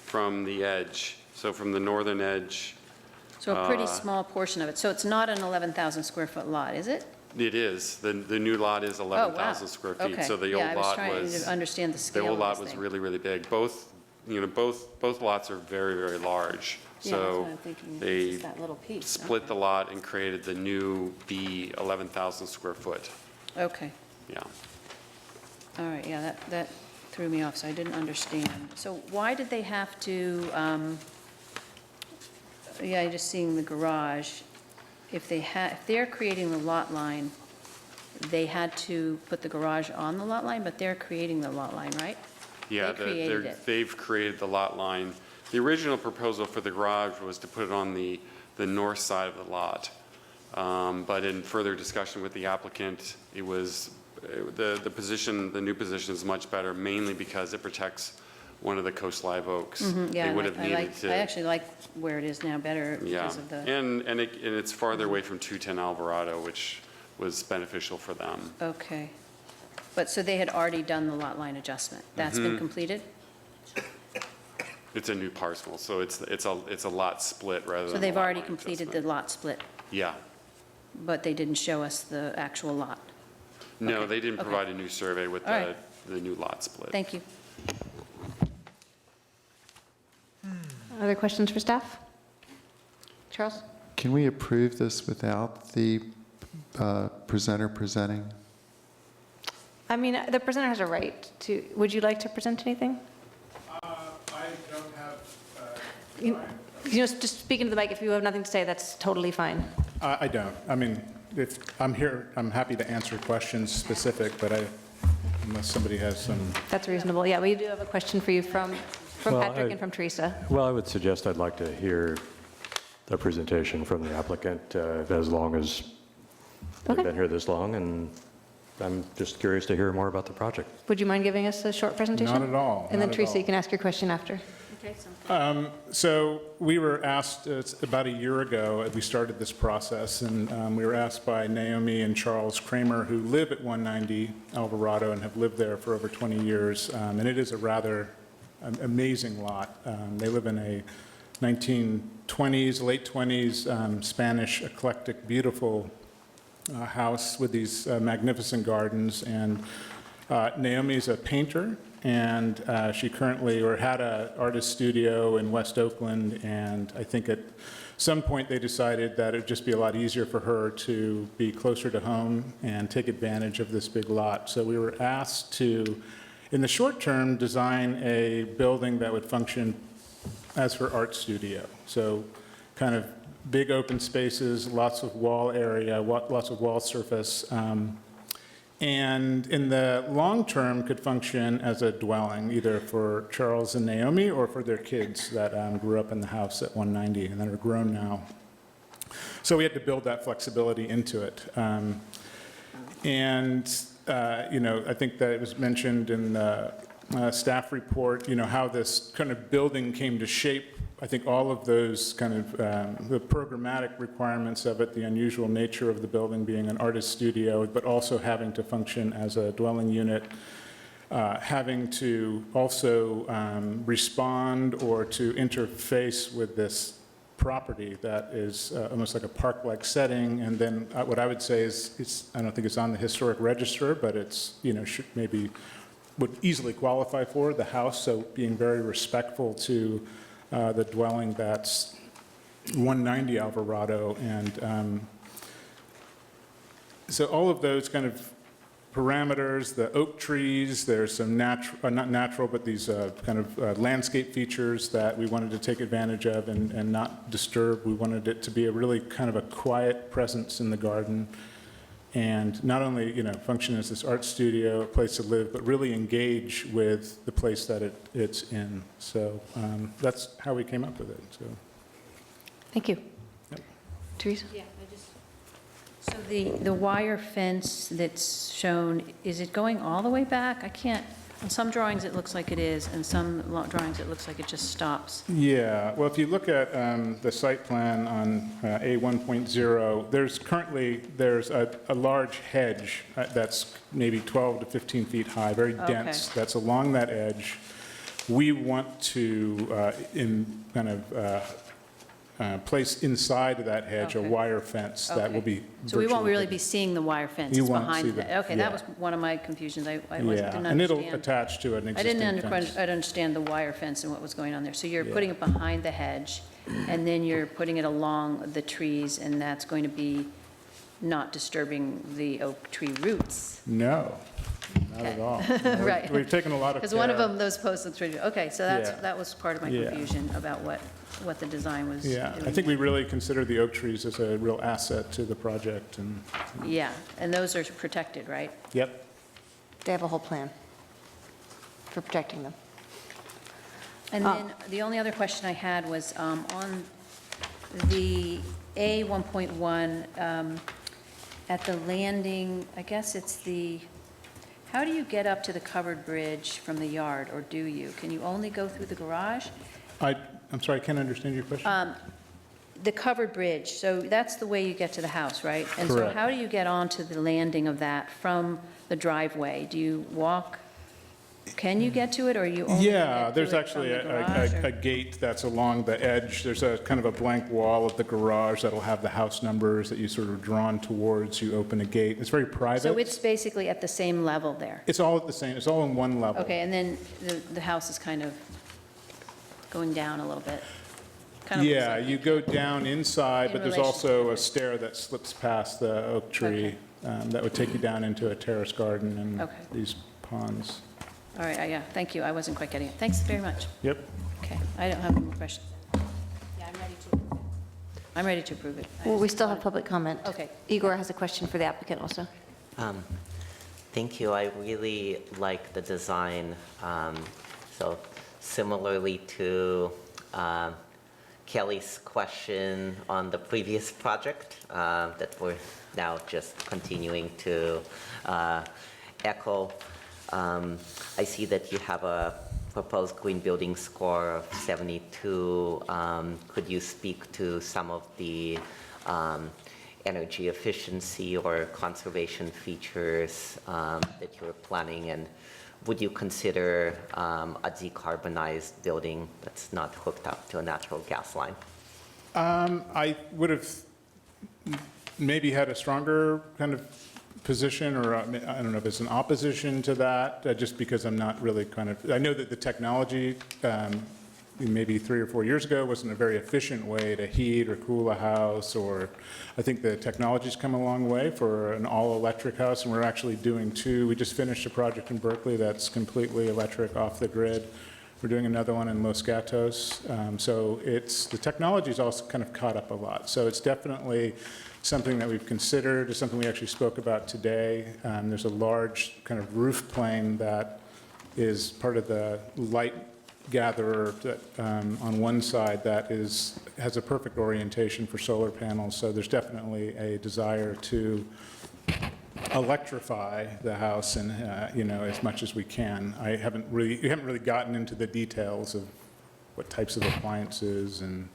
from the edge. So from the northern edge. So a pretty small portion of it. So it's not an 11,000 square foot lot, is it? It is. The new lot is 11,000 square feet. Okay. So the Yeah, old I was lot trying was. to understand the scale The old of lot this was thing. really, really big. Both lots are very, very large. Yeah, that's So what I'm thinking. they It's that little piece. split the lot and created the new B 11,000 square foot. Okay. Yeah. All right, yeah, that threw me off, so I didn't understand. So why did they have to, yeah, just seeing the garage, if they're creating the lot line, they had to put the garage on the lot line, but they're creating the lot line, right? Yeah, They created it. they've created the lot line. The original proposal for the garage was to put it on the north side of the lot. But in further discussion with the applicant, it was, the new position is much better, mainly because it protects one of the Coast Live oaks. Yeah, They would have needed to. I actually like where it is now better Yeah, because of the, and it's farther away from 210 Alvarado, which was beneficial for them. okay. But, so they had already done the lot line adjustment? That's been Mhm. completed? It's a new parcel, so it's a lot split rather than. So a they've lot already line completed the adjustment. lot split, Yeah. but they didn't show us the actual lot? No, Okay, they didn't okay. provide a new survey with All right. the new lot split. Thank you. Other questions for staff? Charles? Can we approve this without the presenter presenting? I mean, the presenter has a right to, would you like to present anything? I don't have, You know, just speak into the mic. If you have nothing to say, that's totally fine. I don't. I mean, if I'm here, I'm happy to answer questions specific, but unless somebody has some. That's reasonable. Yeah, we do have a question for you from Well, Patrick and from Teresa. Well, I would suggest I'd like to hear a presentation from the applicant, as long as they've been here this long, and I'm just curious to hear more about the project. Would you mind giving us a short presentation? Not at all. And then not at Teresa, all. you can ask your question after. So we were asked, it's about a year ago, we started this process, and we were asked by Naomi and Charles Kramer, who live at 190 Alvarado and have lived there for over 20 years, and it is a rather amazing lot. They live in a 1920s, late 20s, Spanish eclectic, beautiful house with these magnificent gardens, and Naomi's a painter, and she currently, or had an artist studio in West Oakland, and I think at some point they decided that it'd just be a lot easier for her to be closer to home and take advantage of this big lot. So we were asked to, in the short term, design a building that would function as her art studio. So kind of big open spaces, lots of wall area, lots of wall surface, and in the long term could function as a dwelling, either for Charles and Naomi or for their kids that grew up in the house at 190 and that are grown now. So we had to build that flexibility into it. You know, I think that it was mentioned in the staff report, you know, how this kind of building came to shape. I think all of those kind of the programmatic requirements of it, the unusual nature of the building being an artist studio, but also having to function as a dwelling unit, having to also respond or to interface with this property that is almost like a park-like setting. And then what I would say is, I don't think it's on the historic register, but it's, you know, would easily qualify for the house. So being very respectful to the dwelling that's 190 Alvarado. And so all of those kind of parameters, the oak trees, there's some natural, not natural, but these kind of landscape features that we wanted to take advantage of and not disturb. We wanted it to be a really kind of a quiet presence in the garden. And not only, you know, function as this art studio, a place to live, but really engage with the place that it's in. So that's how we came up with it. So. Thank you. Yep. Teresa? Yeah, so the wire fence that's shown, is it going all the way back? I can't, on some drawings it looks like it is, and some drawings it looks like it just stops. Yeah, well, if you look at the site plan on A1.0, there's a large hedge that's maybe 12 to 15 feet high, very dense, that's along that edge. We want to place inside of that hedge a wire fence that will be So we won't virtually really hidden. be seeing the wire fence, You it's won't behind see the, that, okay, that yeah. was one of my confusions, I didn't Yeah, understand. and it'll attach to an I existing didn't fence. understand the wire fence and what was going on there. So you're Yeah. putting it behind the hedge, and then you're putting it along the trees, and that's going to be not disturbing the oak tree roots? No, not at all. Right. We've taken a lot of care. Because one of them, those posts look pretty, okay, so Yeah. that was part of my Yeah. confusion about what the design was doing. Yeah, I think we really consider the oak trees as a real asset to the project, and, Yeah, and those are protected, right? yep. They have a whole plan for protecting them. And then the only other question I had was on the A 1.1, at the landing, I guess it's how do you get up to the covered bridge from the yard, or do you? Can you only go through the garage? I'm sorry, I can't understand your question. The covered bridge, so that's the way you get to the house, right? And so Correct. how do you get onto the landing of that from the driveway? Do you walk? Can you get to it, or you only Yeah, get to there's it actually from the garage, or- a gate that's along the edge. There's a kind of a blank wall of the garage that'll have the house numbers that you sort of drawn towards. You open a gate. It's very private. So it's basically at the same level there? It's all at the same, it's all in one level. Okay, and then the house is kind of going down a little bit. kind of looks Yeah, like you go down inside, In but there's relation also a stair that slips past the oak tree that would take you down into a terrace garden and Okay. these ponds. All right, yeah, thank you. I wasn't quite getting it. Thanks very much. Yep. Okay, I don't have any more questions. Yeah, I'm ready to approve it. I'm ready to approve it. Well, we still have public comment. Okay. Igor has a question for the applicant also. Thank you. I really like the design. So similarly to Kelly's question on the previous project that we're now just continuing to echo, I see that you have a proposed green building score of 72. Could you speak to some of the energy efficiency or conservation features that you're planning, and would you consider a decarbonized building that's not hooked up to a natural gas line? I would have maybe had a stronger kind of position, or I don't know if it's an opposition to that, just because I'm not really I know that the technology maybe 3 or 4 years ago wasn't a very efficient way to heat or cool a house, or I think the technology's come a long way for an all-electric house, and we're actually doing 2. We just finished a project in Berkeley that's completely electric off the grid. We're doing another one in Los Gatos. So the technology's also kind of caught up a lot. So it's definitely something that we've considered. It's something we actually spoke about today. There's a large kind of roof plane that is part of the light gatherer that, on one side that has a perfect orientation for solar panels. So there's definitely a desire to electrify the house, and as much as we can. We haven't really gotten into the details of what types of appliances and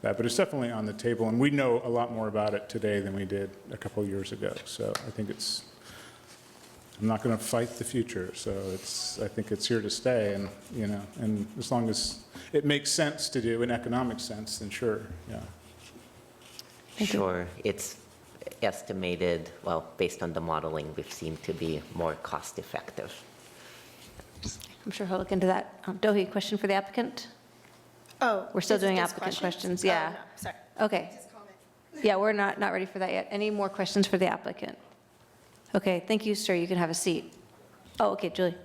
that, but it's definitely on the table, and we know a lot more about it today than we did a couple years ago. So I think I'm not going to fight the future. So I think it's here to stay, and and as long as it makes sense to do, in economic sense, then sure, yeah. Sure. It's estimated, well, based on the modeling, we've seemed to be more cost effective. I'm sure he'll look into that. Dohi, question for the applicant? Oh. We're still is it doing just applicant questions, Oh, yeah. no, sorry. Okay. Yeah, we're not ready for that yet. Any more questions for the applicant? Okay, thank you, sir. You can have a seat. Oh, okay, Julie.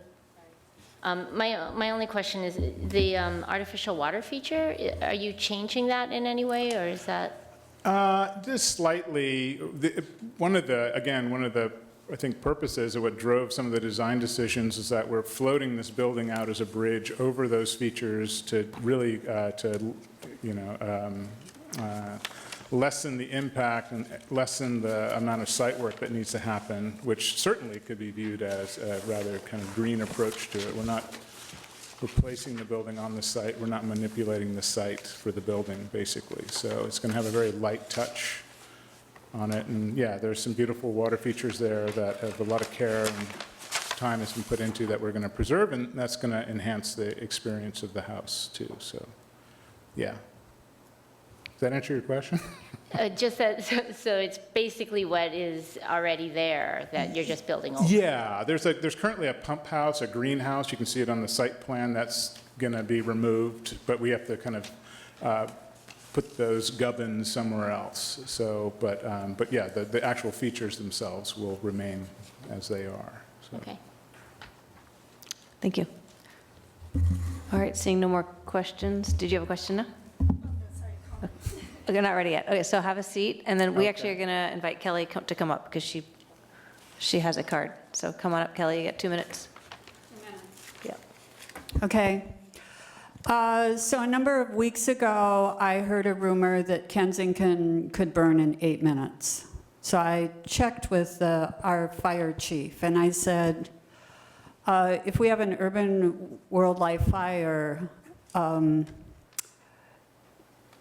My only question is the artificial water feature, are you changing that in any way, or is that? Just slightly. One of the, I think, purposes of what drove some of the design decisions is that we're floating this building out as a bridge over those features to really, lessen the impact and lessen the amount of site work that needs to happen, which certainly could be viewed as a rather kind of green approach to it. We're not replacing the building on the site. We're not manipulating the site for the building, basically. So it's going to have a very light touch on it. And yeah, there's some beautiful water features there that have a lot of care and time has been put into that we're going to preserve, and that's going to enhance the experience of the house too. So yeah. Does that answer your question? Just that, so it's basically what is already there that you're just building over? Yeah, there's currently a pump house, a greenhouse. You can see it on the site plan. That's going to be removed, but we have to kind of put those gubbins somewhere else. So, but yeah, the actual features themselves will remain as they are. So. Okay. Thank you. All right, seeing no more questions. Did you have a question now? Okay, not ready yet. Okay, so have a seat, and then we actually are going to invite Kelly to come up because she has a card. So come on up, Kelly. You get 2 minutes. 2 minutes. Yeah. Okay. So a number of weeks ago, I heard a rumor that Kensington could burn in 8 minutes. So I checked with our fire chief, and I said, if we have an urban wildlife fire,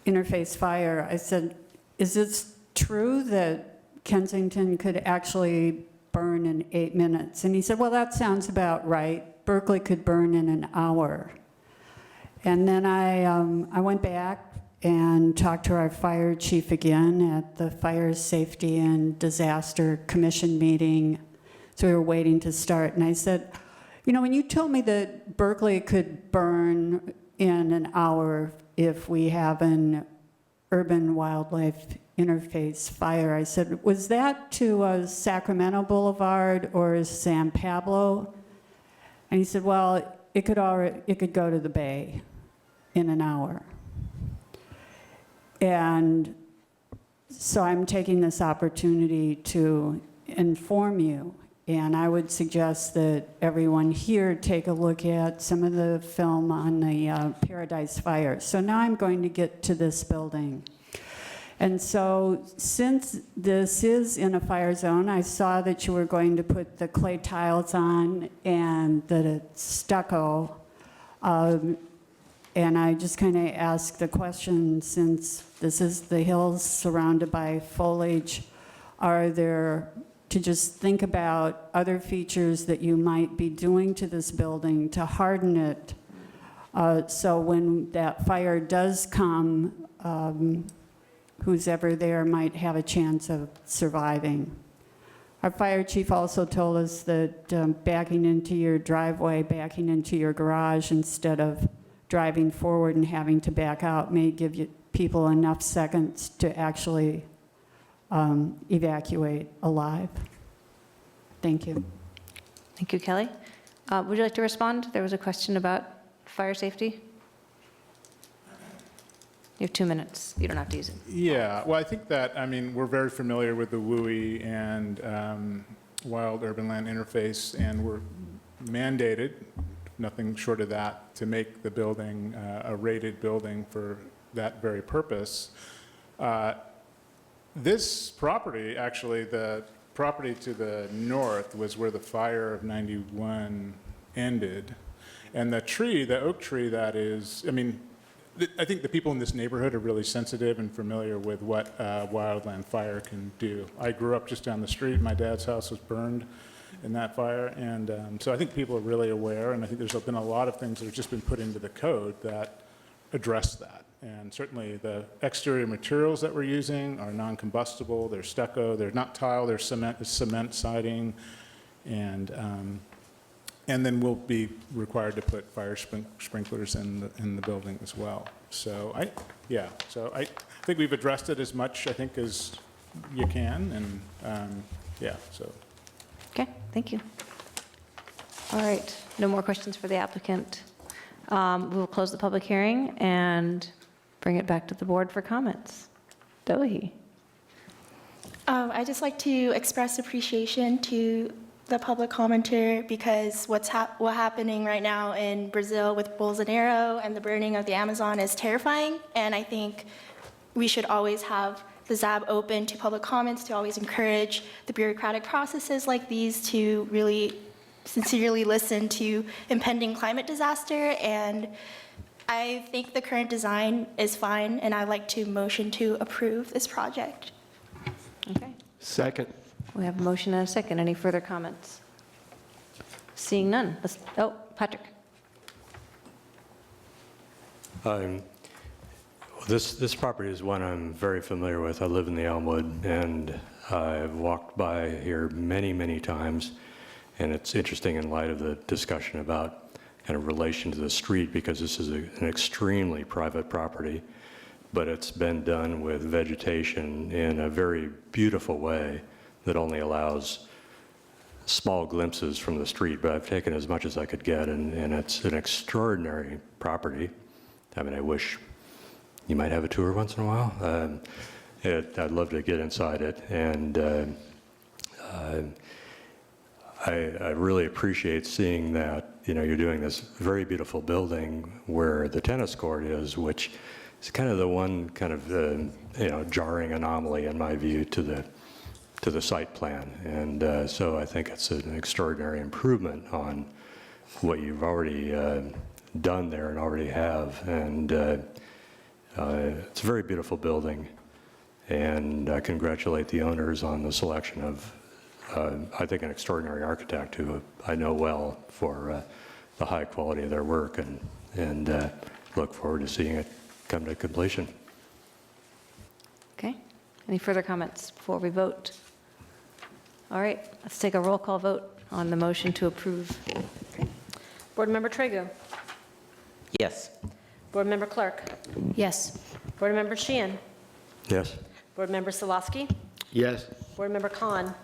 interface fire, I said, is this true that Kensington could actually burn in 8 minutes? And he said, well, that sounds about right. Berkeley could burn in an hour. And then I went back and talked to our fire chief again at the Fire Safety and Disaster Commission meeting. So we were waiting to start. And I said, when you told me that Berkeley could burn in an hour if we have an urban wildlife interface fire. I said, was that to Sacramento Boulevard or San Pablo? And he said, well, it could go to the bay in an hour. And so I'm taking this opportunity to inform you, and I would suggest that everyone here take a look at some of the film on the Paradise Fire. So now I'm going to get to this building. And so since this is in a fire zone, I saw that you were going to put the clay tiles on and that it's stucco. And I just kind of asked the question, since this is the hills surrounded by foliage, are there, to just think about other features that you might be doing to this building to harden it, so when that fire does come, who's ever there might have a chance of surviving. Our fire chief also told us that backing into your driveway, backing into your garage instead of driving forward and having to back out may give you people enough seconds to actually evacuate alive. Thank you. Thank you, Kelly. Would you like to respond? There was a question about fire safety. You have 2 minutes. You don't have to use it. Yeah, well, I think that, I mean, we're very familiar with the WUI and Wild Urban Land Interface, and we're mandated, nothing short of that, to make the building a rated building for that very purpose. This property, actually, the property to the north was where the fire of 91 ended. And the tree, the oak tree that is, I mean, I think the people in this neighborhood are really sensitive and familiar with what wildland fire can do. I grew up just down the street. My dad's house was burned in that fire. And so I think people are really aware, and I think there's been a lot of things that have just been put into the code that address that. And certainly the exterior materials that we're using are non-combustible, they're stucco, they're not tile, they're cement siding, and then we'll be required to put fire sprinklers in the building as well. So I think we've addressed it as much, I think, as you can, and so. Okay, thank you. All right, no more questions for the applicant. We will close the public hearing and bring it back to the board for comments. Delahy. I'd just like to express appreciation to the public commenter, because what's happening right now in Brazil with Bolsonaro and the burning of the Amazon is terrifying, and I think we should always have the ZAB open to public comments, to always encourage the bureaucratic processes like these to really sincerely listen to impending climate disaster. And I think the current design is fine, and I'd like to motion to approve this project. Okay. Second. We have a motion and a second. Any further comments? Seeing none. Patrick. This property is one I'm very familiar with. I live in the Elmwood, and I've walked by here many, many times. And it's interesting in light of the discussion about kind of relation to the street, because this is an extremely private property, but it's been done with vegetation in a very beautiful way that only allows small glimpses from the street, but I've taken as much as I could get, and it's an extraordinary property. I mean, I wish you might have a tour once in a while. I'd love to get inside it, and I really appreciate seeing that, you're doing this very beautiful building where the tennis court is, which is kind of the one kind of, jarring anomaly in my view to the site plan. And so I think it's an extraordinary improvement on what you've already done there and already have. And it's a very beautiful building. And I congratulate the owners on the selection of I think an extraordinary architect who I know well for the high quality of their work, and look forward to seeing it come to completion. Okay. Any further comments before we vote? All right, let's take a roll call vote on the motion to approve. Board Member Trego. Yes. Board Member Clark. Yes. Board Member Sheehan. Yes. Board Member Solosky? Yes. Board Member Khan?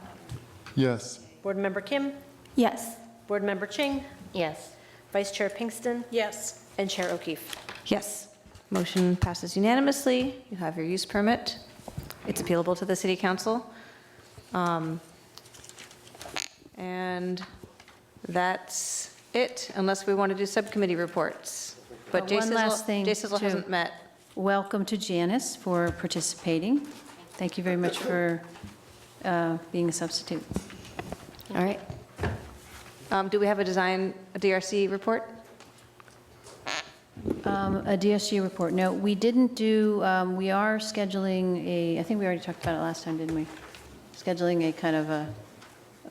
Yes. Board Member Kim? Yes. Board Member Ching? Yes. Vice Chair Pinkston? Yes. And Chair O'Keefe. Yes. Motion passes unanimously. You have your use permit. It's appealable to the city council. And that's it, unless we want to do subcommittee reports. But Jay One Sizzle- last thing. Jay Sizzle to- hasn't met. Welcome to Janice for participating. Thank you very much for being a substitute. All right. Do we have a DRC report? A DSG report. No, we didn't do, we are scheduling I think we already talked about it last time, didn't we? Scheduling a kind of a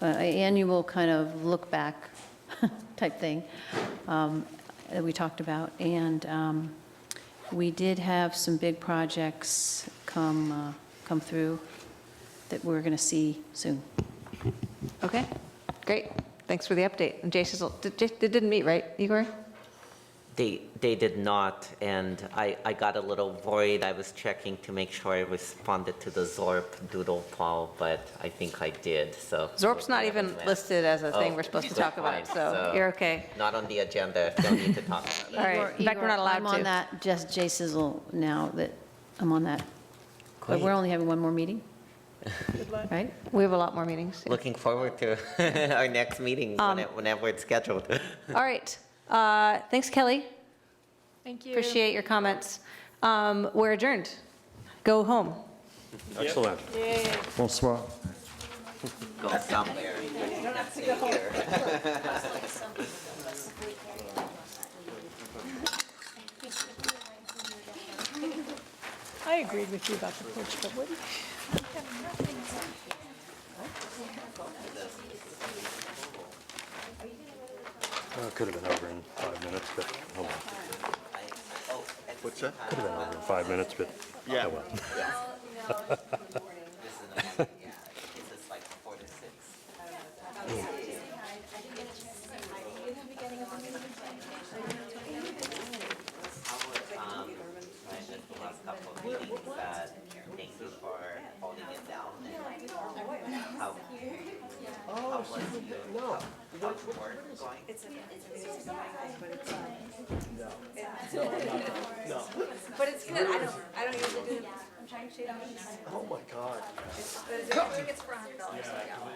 annual kind of look back type thing that we talked about. And we did have some big projects come through that we're going to see soon. Okay, great. Thanks for the update. And Jay Sizzle, they didn't meet, right, Igor? They did not, and I got a little worried. I was checking to make sure I responded to the Zorp doodle poll, but I think I did, so. Zorp's not even Met. listed as a thing Oh, we're supposed to so talk about, fine. so you're okay. Not on the agenda, don't need to talk about it. All right. In fact, we're not allowed I'm on to. that, just Jay Sizzle now that I'm on that. But we're only having one more meeting, right? We have a lot more meetings. yeah. Looking forward to our next meeting whenever it's scheduled. All right. Thanks, Kelly. Thank you. Appreciate your comments. We're adjourned. Go home. Excellent. Bonsoir. Go somewhere. I agreed with you about the porch, but what do you? Could have been over in 5 minutes, but oh well. What's that? Could have been over in 5 minutes, but Yeah. oh well. Thank you for holding it down. How was work going? But it's good. I don't usually do. I'm trying to shade on. Oh, my God. It's for $100.